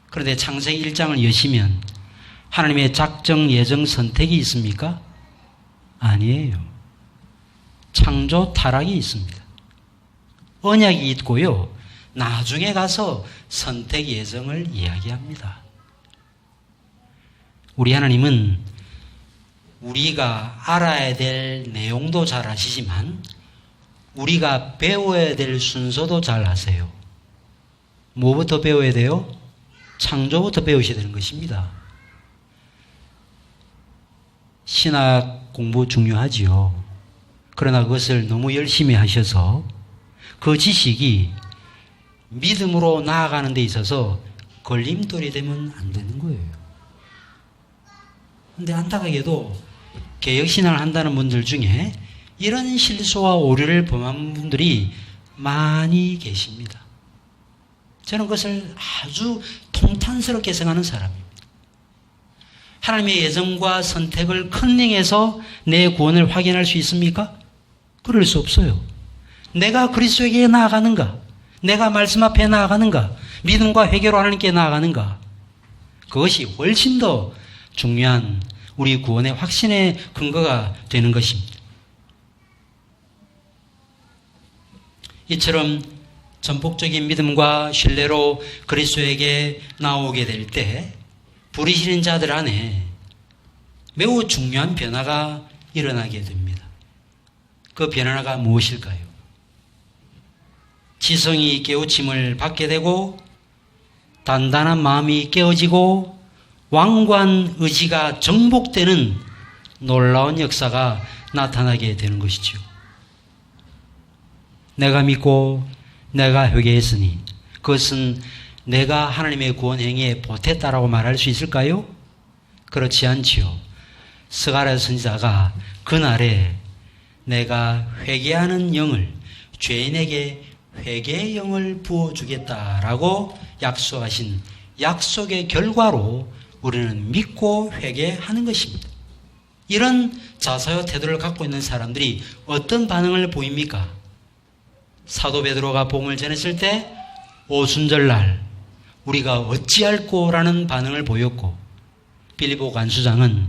그런데 창세기 1장을 여시면 하나님의 작정, 예정, 선택이 있습니까? 아니에요. 창조, 타락이 있습니다. 언약이 있고요. 나중에 가서 선택, 예정을 이야기합니다. 우리 하나님은 우리가 알아야 될 내용도 잘 아시지만 우리가 배워야 될 순서도 잘 아세요. 뭐부터 배워야 돼요? 창조부터 배우셔야 되는 것입니다. 신학 공부 중요하지요. 그러나 그것을 너무 열심히 하셔서 그 지식이 믿음으로 나아가는 데 있어서 걸림돌이 되면 안 되는 거예요. 그런데 안타깝게도 개혁신앙을 한다는 분들 중에 이런 실수와 오류를 범한 분들이 많이 계십니다. 저는 그것을 아주 통탄스럽게 생각하는 사람입니다. 하나님의 예정과 선택을 컨닝해서 내 구원을 확인할 수 있습니까? 그럴 수 없어요. 내가 그리스도에게 나아가는가? 내가 말씀 앞에 나아가는가? 믿음과 회개로 하나님께 나아가는가? 그것이 훨씬 더 중요한 우리 구원의 확신의 근거가 되는 것입니다. 이처럼 전폭적인 믿음과 신뢰로 그리스도에게 나오게 될 때 부르시는 자들 안에 매우 중요한 변화가 일어나게 됩니다. 그 변화가 무엇일까요? 지성이 깨우침을 받게 되고 단단한 마음이 깨어지고 완고한 의지가 정복되는 놀라운 역사가 나타나게 되는 것이죠. 내가 믿고 내가 회개했으니 그것은 내가 하나님의 구원 행위에 보탰다라고 말할 수 있을까요? 그렇지 않지요. 스가랴 선지자가 그날에 내가 회개하는 영을 죄인에게 회개의 영을 부어주겠다라고 약속하신 약속의 결과로 우리는 믿고 회개하는 것입니다. 이런 자세와 태도를 갖고 있는 사람들이 어떤 반응을 보입니까? 사도 베드로가 복음을 전했을 때 오순절날 우리가 어찌할꼬라는 반응을 보였고 빌립보 간수장은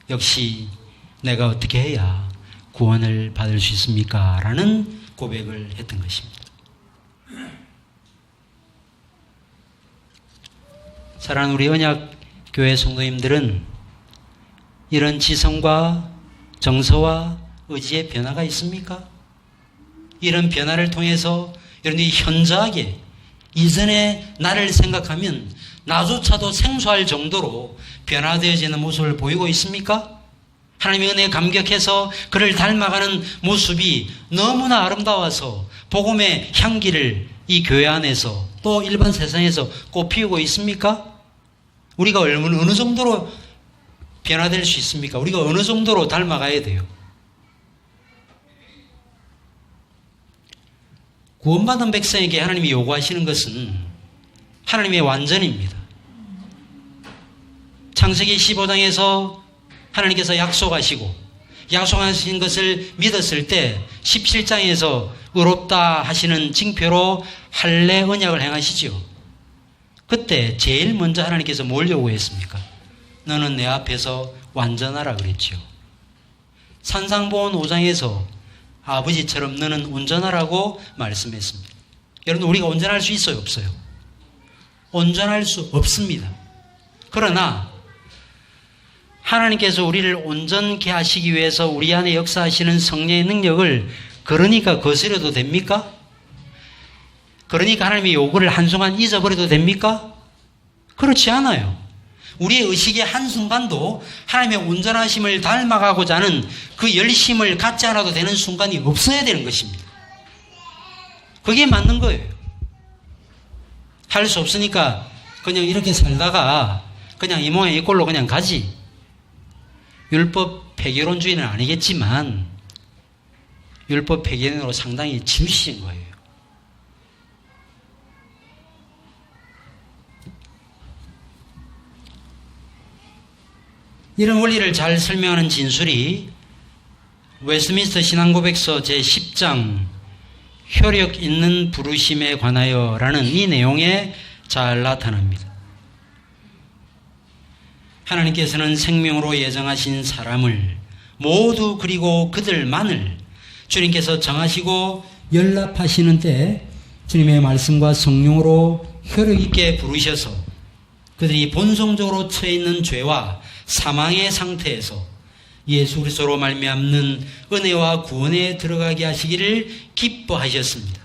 역시 내가 어떻게 해야 구원을 받을 수 있습니까? 라는 고백을 했던 것입니다. 사랑하는 우리 언약교회 성도님들은 이런 지성과 정서와 의지의 변화가 있습니까? 이런 변화를 통해서 여러분이 현저하게 이전에 나를 생각하면 나조차도 생소할 정도로 변화되어지는 모습을 보이고 있습니까? 하나님의 은혜에 감격해서 그를 닮아가는 모습이 너무나 아름다워서 복음의 향기를 이 교회 안에서 또 일반 세상에서 꽃피우고 있습니까? 우리가 어느 정도로 변화될 수 있습니까? 우리가 어느 정도로 닮아가야 돼요? 구원받은 백성에게 하나님이 요구하시는 것은 하나님의 완전입니다. 창세기 15장에서 하나님께서 약속하시고 약속하신 것을 믿었을 때 17장에서 의롭다 하시는 징표로 할례 언약을 행하시죠. 그때 제일 먼저 하나님께서 뭘 요구했습니까? 너는 내 앞에서 완전하라 그랬죠. 산상보온 5장에서 아버지처럼 너는 온전하라고 말씀했습니다. 여러분, 우리가 온전할 수 있어요, 없어요? 온전할 수 없습니다. 그러나 하나님께서 우리를 온전케 하시기 위해서 우리 안에 역사하시는 성령의 능력을 그러니까 거스려도 됩니까? 그러니까 하나님의 요구를 한순간 잊어버려도 됩니까? 그렇지 않아요. 우리의 의식의 한순간도 하나님의 온전하심을 닮아가고자 하는 그 열심을 갖지 않아도 되는 순간이 없어야 되는 것입니다. 그게 맞는 거예요. 할 수 없으니까 그냥 이렇게 살다가 그냥 이 모양 이 꼴로 그냥 가지. 율법 폐결론주의는 아니겠지만 율법 폐결론으로 상당히 치우신 거예요. 이런 원리를 잘 설명하는 진술이 웨스트민스터 신앙고백서 제10장 효력 있는 부르심에 관하여 라는 이 내용에 잘 나타납니다. 하나님께서는 생명으로 예정하신 사람을 모두 그리고 그들만을 주님께서 정하시고 연락하시는 때 주님의 말씀과 성령으로 효력 있게 부르셔서 그들이 본성적으로 처해 있는 죄와 사망의 상태에서 예수 그리스도로 말미암는 은혜와 구원에 들어가게 하시기를 기뻐하셨습니다.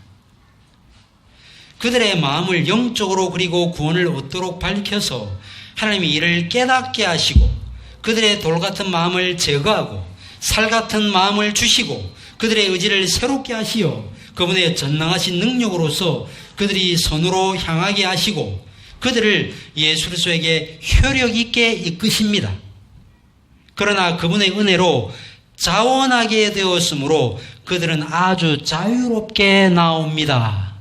그들의 마음을 영적으로 그리고 구원을 얻도록 밝혀서 하나님이 이를 깨닫게 하시고 그들의 돌 같은 마음을 제거하고 살 같은 마음을 주시고 그들의 의지를 새롭게 하시어 그분의 전능하신 능력으로서 그들이 선으로 향하게 하시고 그들을 예수 그리스도에게 효력 있게 이끄십니다. 그러나 그분의 은혜로 자원하게 되었으므로 그들은 아주 자유롭게 나옵니다.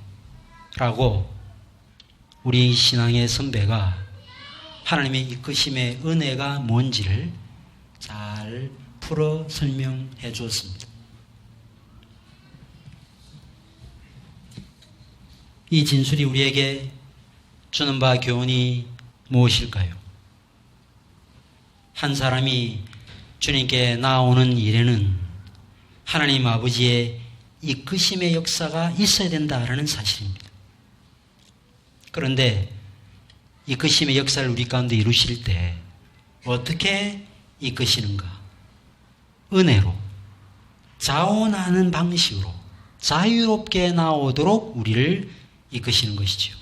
라고 우리 신앙의 선배가 하나님의 이끄심의 은혜가 뭔지를 잘 풀어 설명해 주었습니다. 이 진술이 우리에게 주는 바 교훈이 무엇일까요? 한 사람이 주님께 나오는 일에는 하나님 아버지의 이끄심의 역사가 있어야 된다라는 사실입니다. 그런데 이끄심의 역사를 우리 가운데 이루실 때 어떻게 이끄시는가? 은혜로, 자원하는 방식으로 자유롭게 나오도록 우리를 이끄시는 것이죠.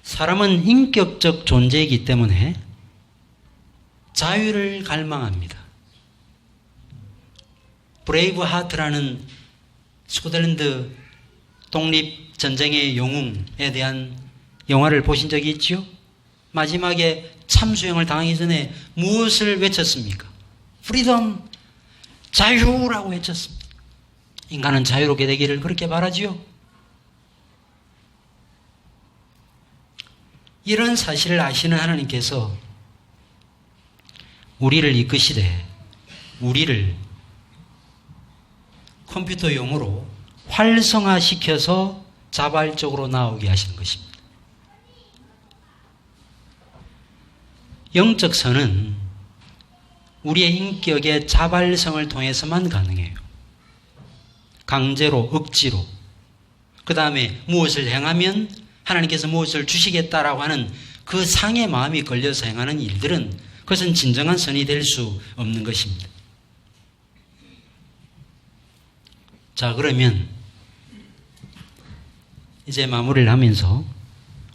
사람은 인격적 존재이기 때문에 자유를 갈망합니다. 브레이브 하트라는 스코틀랜드 독립전쟁의 영웅에 대한 영화를 보신 적이 있죠? 마지막에 참수형을 당하기 전에 무엇을 외쳤습니까? 프리덤, 자유라고 외쳤습니다. 인간은 자유롭게 되기를 그렇게 바라지요. 이런 사실을 아시는 하나님께서 우리를 이끄시되 우리를 컴퓨터용으로 활성화시켜서 자발적으로 나오게 하시는 것입니다. 영적 선은 우리의 인격의 자발성을 통해서만 가능해요. 강제로, 억지로. 그 다음에 무엇을 행하면 하나님께서 무엇을 주시겠다라고 하는 그 상의 마음이 걸려서 행하는 일들은 그것은 진정한 선이 될 수 없는 것입니다. 자, 그러면 이제 마무리를 하면서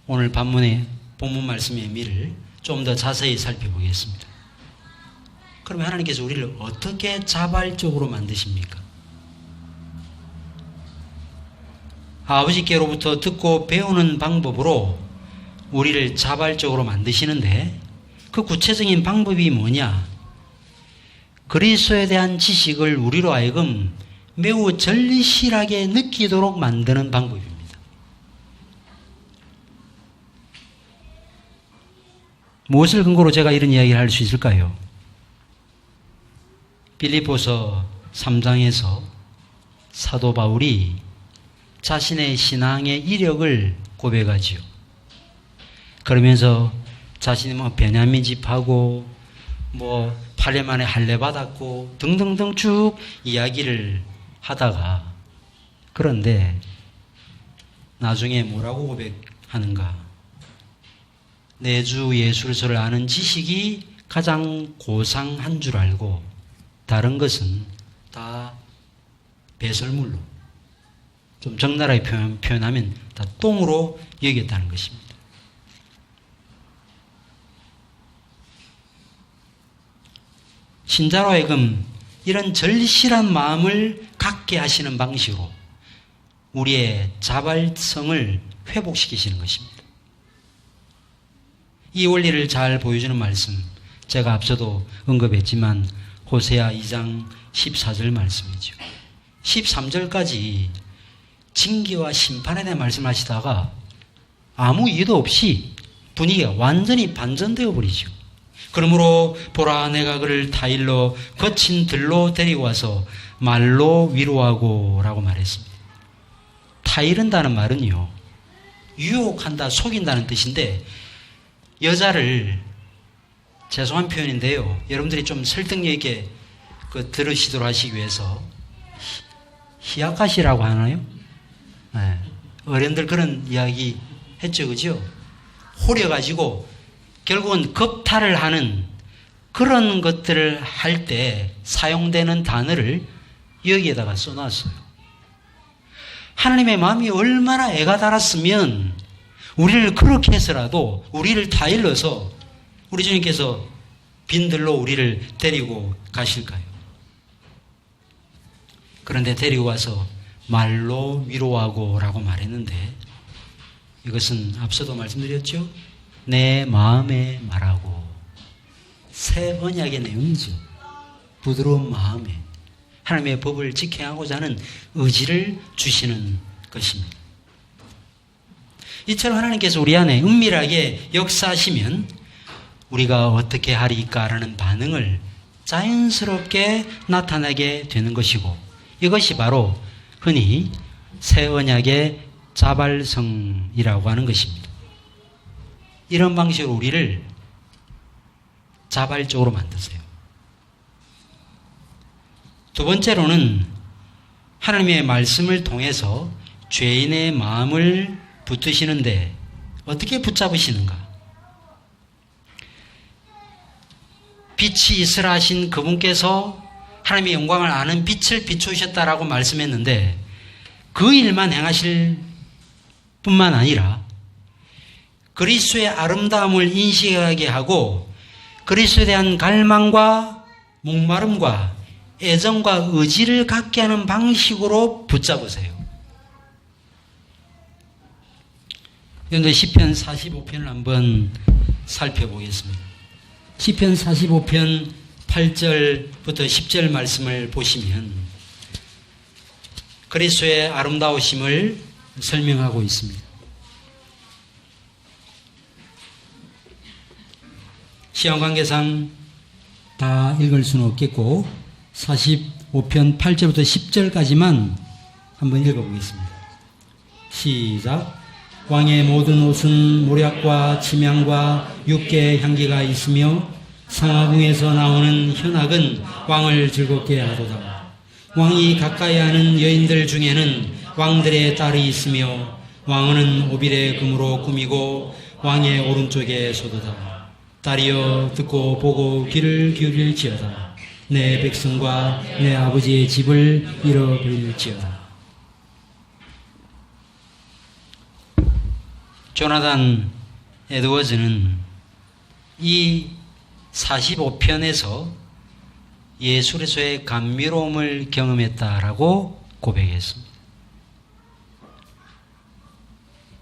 오늘 본문 말씀의 의미를 좀 더 자세히 살펴보겠습니다. 그러면 하나님께서 우리를 어떻게 자발적으로 만드십니까? 아버지께로부터 듣고 배우는 방법으로 우리를 자발적으로 만드시는데 그 구체적인 방법이 뭐냐? 그리스도에 대한 지식을 우리로 하여금 매우 절실하게 느끼도록 만드는 방법입니다. 무엇을 근거로 제가 이런 이야기를 할 수 있을까요? 빌립보서 3장에서 사도 바울이 자신의 신앙의 이력을 고백하지요. 그러면서 자신이 베냐민 집하고 팔회 만에 할례 받았고 등등등 쭉 이야기를 하다가 그런데 나중에 뭐라고 고백하는가? 내 주 예수 그리스도를 아는 지식이 가장 고상한 줄 알고 다른 것은 다 배설물로 좀 적나라하게 표현하면 다 똥으로 여겼다는 것입니다. 신자로 하여금 이런 절실한 마음을 갖게 하시는 방식으로 우리의 자발성을 회복시키시는 것입니다. 이 원리를 잘 보여주는 말씀, 제가 앞서도 언급했지만 호세아 2장 14절 말씀이죠. 13절까지 징계와 심판에 대한 말씀하시다가 아무 이유도 없이 분위기가 완전히 반전되어 버리죠. 그러므로 보라, 내가 그를 타일로 거친 들로 데리고 와서 말로 위로하고 라고 말했습니다. 타이른다는 말은요, 유혹한다, 속인다는 뜻인데 여자를 죄송한 표현인데요. 여러분들이 좀 설득력 있게 들으시도록 하시기 위해서 희약하시라고 하나요? 네. 어른들 그런 이야기 했죠. 그죠? 호려가지고 결국은 겁탈을 하는 그런 것들을 할 때 사용되는 단어를 여기에다가 써놨어요. 하나님의 마음이 얼마나 애가 달았으면 우리를 그렇게 해서라도 우리를 다 일러서 우리 주님께서 빈들로 우리를 데리고 가실까요? 그런데 데리고 와서 말로 위로하고 라고 말했는데 이것은 앞서도 말씀드렸죠. 내 마음에 말하고 새 언약의 내용이죠. 부드러운 마음에 하나님의 법을 지켜하고자 하는 의지를 주시는 것입니다. 이처럼 하나님께서 우리 안에 은밀하게 역사하시면 우리가 어떻게 하리까라는 반응을 자연스럽게 나타나게 되는 것이고 이것이 바로 흔히 새 언약의 자발성이라고 하는 것입니다. 이런 방식으로 우리를 자발적으로 만드세요. 두 번째로는 하나님의 말씀을 통해서 죄인의 마음을 붙드시는데 어떻게 붙잡으시는가? 빛이 있으라 하신 그분께서 하나님의 영광을 아는 빛을 비추셨다라고 말씀했는데 그 일만 행하실 뿐만 아니라 그리스도의 아름다움을 인식하게 하고 그리스도에 대한 갈망과 목마름과 애정과 의지를 갖게 하는 방식으로 붙잡으세요. 그런데 시편 45편을 한번 살펴보겠습니다. 시편 45편 8절부터 10절 말씀을 보시면 그리스도의 아름다우심을 설명하고 있습니다. 시간 관계상 다 읽을 수는 없겠고 45편 8절부터 10절까지만 한번 읽어보겠습니다. 시작. 왕의 모든 옷은 모략과 침향과 육개의 향기가 있으며 상하궁에서 나오는 현악은 왕을 즐겁게 하도다. 왕이 가까이 하는 여인들 중에는 왕들의 딸이 있으며 왕은 오빌의 금으로 꾸미고 왕의 오른쪽에 솟도다. 딸이여 듣고 보고 귀를 기울일지어다. 내 백성과 내 아버지의 집을 잃어버릴지어다. 조나단 에드워즈는 이 45편에서 예수 그리스도의 감미로움을 경험했다라고 고백했습니다.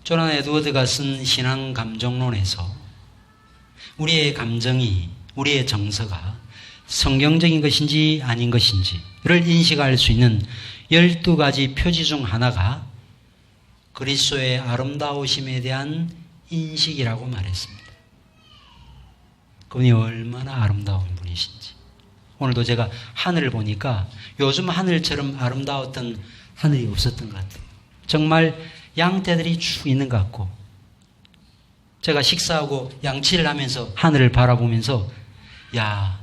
조나단 에드워드가 쓴 신앙 감정론에서 우리의 감정이, 우리의 정서가 성경적인 것인지 아닌 것인지를 인식할 수 있는 12가지 표지 중 하나가 그리스도의 아름다우심에 대한 인식이라고 말했습니다. 그분이 얼마나 아름다운 분이신지. 오늘도 제가 하늘을 보니까 요즘 하늘처럼 아름다웠던 하늘이 없었던 것 같아요. 정말 양떼들이 쭉 있는 것 같고 제가 식사하고 양치를 하면서 하늘을 바라보면서 야,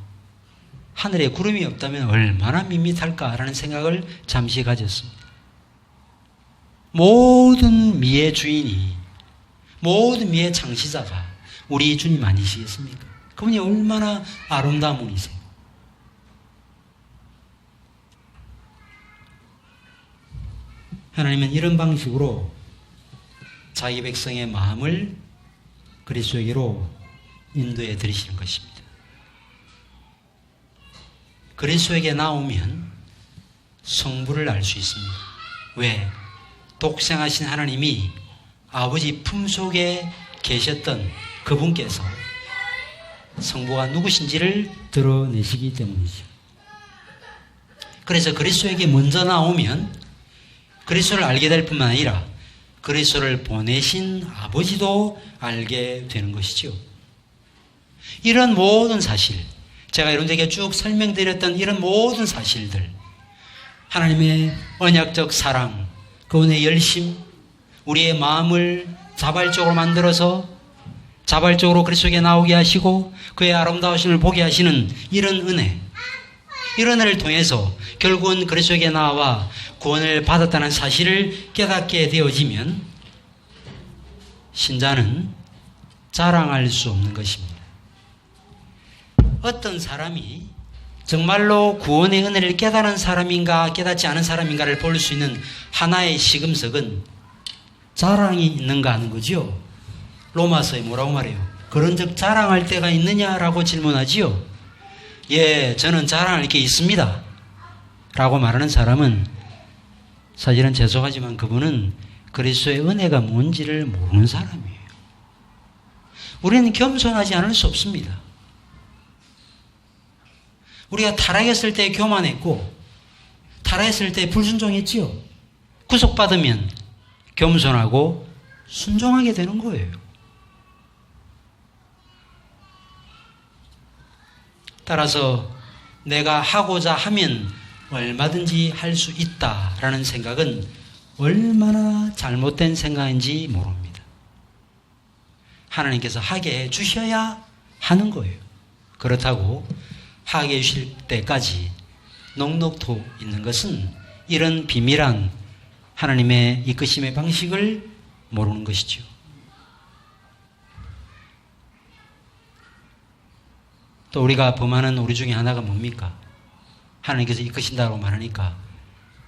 하늘에 구름이 없다면 얼마나 밋밋할까라는 생각을 잠시 가졌습니다. 모든 미의 주인이, 모든 미의 창시자가 우리 주님 아니시겠습니까? 그분이 얼마나 아름다운 분이세요. 하나님은 이런 방식으로 자기 백성의 마음을 그리스도에게로 인도해 드리시는 것입니다. 그리스도에게 나오면 성부를 알 수 있습니다. 왜? 독생하신 하나님이 아버지 품속에 계셨던 그분께서 성부가 누구신지를 드러내시기 때문이죠. 그래서 그리스도에게 먼저 나오면 그리스도를 알게 될 뿐만 아니라 그리스도를 보내신 아버지도 알게 되는 것이죠. 이런 모든 사실, 제가 여러분들에게 쭉 설명드렸던 이런 모든 사실들, 하나님의 언약적 사랑, 그분의 열심, 우리의 마음을 자발적으로 만들어서 자발적으로 그리스도에게 나오게 하시고 그의 아름다우심을 보게 하시는 이런 은혜, 이런 은혜를 통해서 결국은 그리스도에게 나와 구원을 받았다는 사실을 깨닫게 되어지면 신자는 자랑할 수 없는 것입니다. 어떤 사람이 정말로 구원의 은혜를 깨달은 사람인가 깨닫지 않은 사람인가를 볼 수 있는 하나의 시금석은 자랑이 있는가 하는 거죠. 로마서에 뭐라고 말해요? 그런즉 자랑할 때가 있느냐라고 질문하지요. 예, 저는 자랑할 게 있습니다 라고 말하는 사람은 사실은 죄송하지만 그분은 그리스도의 은혜가 뭔지를 모르는 사람이에요. 우리는 겸손하지 않을 수 없습니다. 우리가 타락했을 때 교만했고 타락했을 때 불순종했지요. 구속받으면 겸손하고 순종하게 되는 거예요. 따라서 내가 하고자 하면 얼마든지 할 수 있다라는 생각은 얼마나 잘못된 생각인지 모릅니다. 하나님께서 하게 해 주셔야 하는 거예요. 그렇다고 하게 해주실 때까지 넉넉토 있는 것은 이런 비밀한 하나님의 이끄심의 방식을 모르는 것이죠. 또 우리가 범하는 우리 중에 하나가 뭡니까? 하나님께서 이끄신다고 말하니까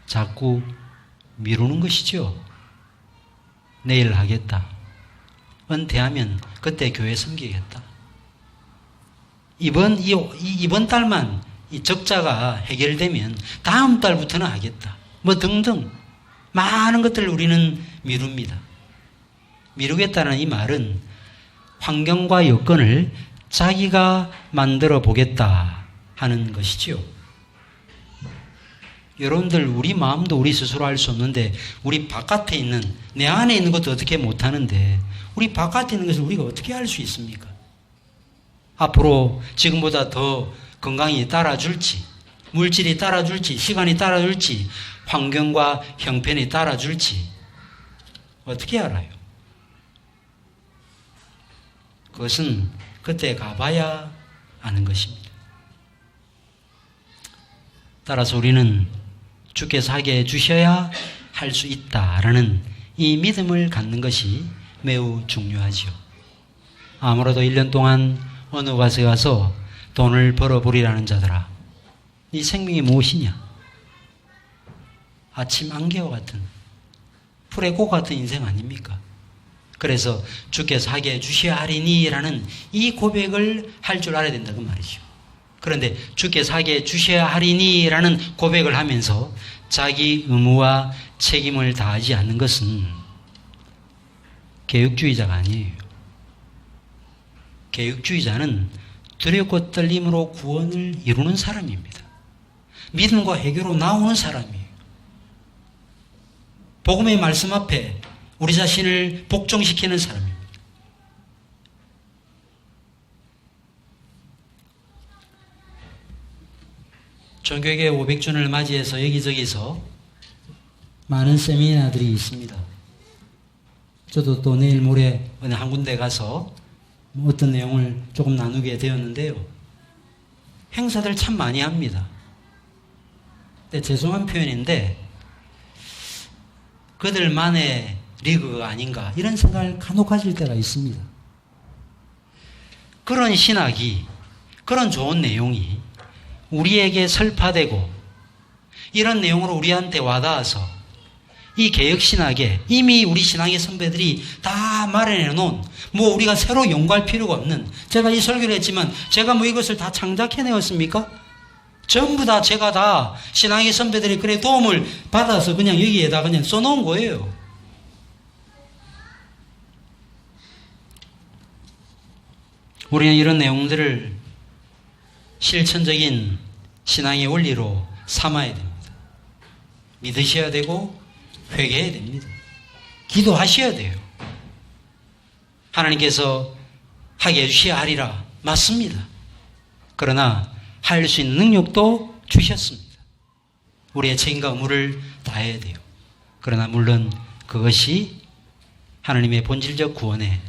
자꾸 미루는 것이죠. 내일 하겠다. 은퇴하면 그때 교회 섬기겠다. 이번 달만 이 적자가 해결되면 다음 달부터는 하겠다. 뭐 등등 많은 것들을 우리는 미룹니다. 미루겠다는 이 말은 환경과 여건을 자기가 만들어 보겠다 하는 것이지요. 여러분들 우리 마음도 우리 스스로 알 수 없는데 우리 바깥에 있는 내 안에 있는 것도 어떻게 못하는데 우리 바깥에 있는 것을 우리가 어떻게 알 수 있습니까? 앞으로 지금보다 더 건강이 따라줄지 물질이 따라줄지 시간이 따라줄지 환경과 형편이 따라줄지 어떻게 알아요? 그것은 그때 가봐야 아는 것입니다. 따라서 우리는 주께서 하게 해주셔야 할 수 있다라는 이 믿음을 갖는 것이 매우 중요하죠. 아무래도 1년 동안 어느 곳에 가서 돈을 벌어보리라는 자들아, 네 생명이 무엇이냐? 아침 안개와 같은 풀의 꽃 같은 인생 아닙니까? 그래서 주께서 하게 해주셔야 하리니라는 이 고백을 할 줄 알아야 된다고 말이죠. 그런데 주께서 하게 해주셔야 하리니라는 고백을 하면서 자기 의무와 책임을 다하지 않는 것은 계획주의자가 아니에요. 계획주의자는 두렵고 떨림으로 구원을 이루는 사람입니다. 믿음과 회개로 나오는 사람이에요. 복음의 말씀 앞에 우리 자신을 복종시키는 사람입니다. 종교계 500주년을 맞이해서 여기저기서 많은 세미나들이 있습니다. 저도 또 내일 모레 어느 한 군데 가서 어떤 내용을 조금 나누게 되었는데요. 행사들 참 많이 합니다. 근데 죄송한 표현인데 그들만의 리그가 아닌가 이런 생각을 간혹 가질 때가 있습니다. 그런 신학이 그런 좋은 내용이 우리에게 설파되고 이런 내용으로 우리한테 와닿아서 이 개혁신학에 이미 우리 신앙의 선배들이 다 마련해 놓은 뭐 우리가 새로 연구할 필요가 없는 제가 이 설교를 했지만 제가 뭐 이것을 다 창작해내었습니까? 전부 다 제가 다 신앙의 선배들이 그래 도움을 받아서 그냥 여기에다 그냥 써놓은 거예요. 우리는 이런 내용들을 실천적인 신앙의 원리로 삼아야 됩니다. 믿으셔야 되고 회개해야 됩니다. 기도하셔야 돼요. 하나님께서 하게 해주셔야 하리라. 맞습니다. 그러나 할 수 있는 능력도 주셨습니다. 우리의 책임과 의무를 다해야 돼요. 그러나 물론 그것이 하나님의 본질적 구원에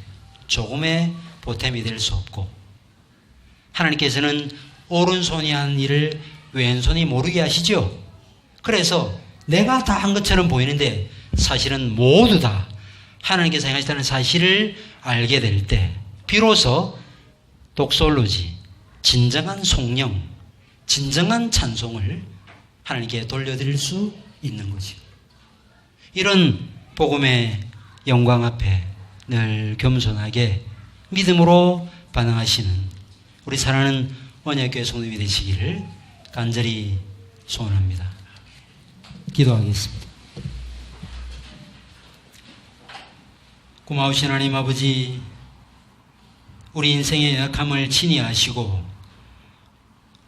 조금의 보탬이 될 수 없고, 하나님께서는 오른손이 한 일을 왼손이 모르게 하시죠. 그래서 내가 다 한 것처럼 보이는데 사실은 모두 다 하나님께서 행하셨다는 사실을 알게 될 때 비로소 독솔로지, 진정한 송영, 진정한 찬송을 하나님께 돌려드릴 수 있는 거죠. 이런 복음의 영광 앞에 늘 겸손하게 믿음으로 반응하시는 우리 사랑하는 언약교회 성도님이 되시기를 간절히 소원합니다. 기도하겠습니다. 고마우신 하나님 아버지, 우리 인생의 연약함을 친히 아시고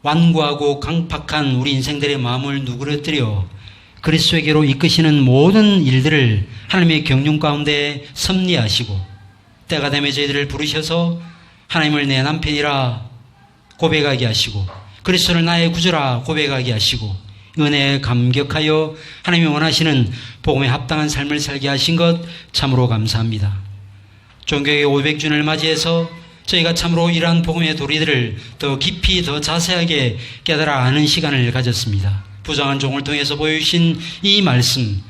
완고하고 강팍한 우리 인생들의 마음을 누그러뜨려 그리스도에게로 이끄시는 모든 일들을 하나님의 경륜 가운데 섭리하시고 때가 되면 저희들을 부르셔서 하나님을 내 남편이라 고백하게 하시고 그리스도를 나의 구주라 고백하게 하시고 은혜에 감격하여 하나님이 원하시는 복음에 합당한 삶을 살게 하신 것 참으로 감사합니다. 종교의 500주년을 맞이해서 저희가 참으로 이러한 복음의 도리들을 더 깊이 더 자세하게 깨달아 아는 시간을 가졌습니다. 부정한 종을 통해서 보여주신 이 말씀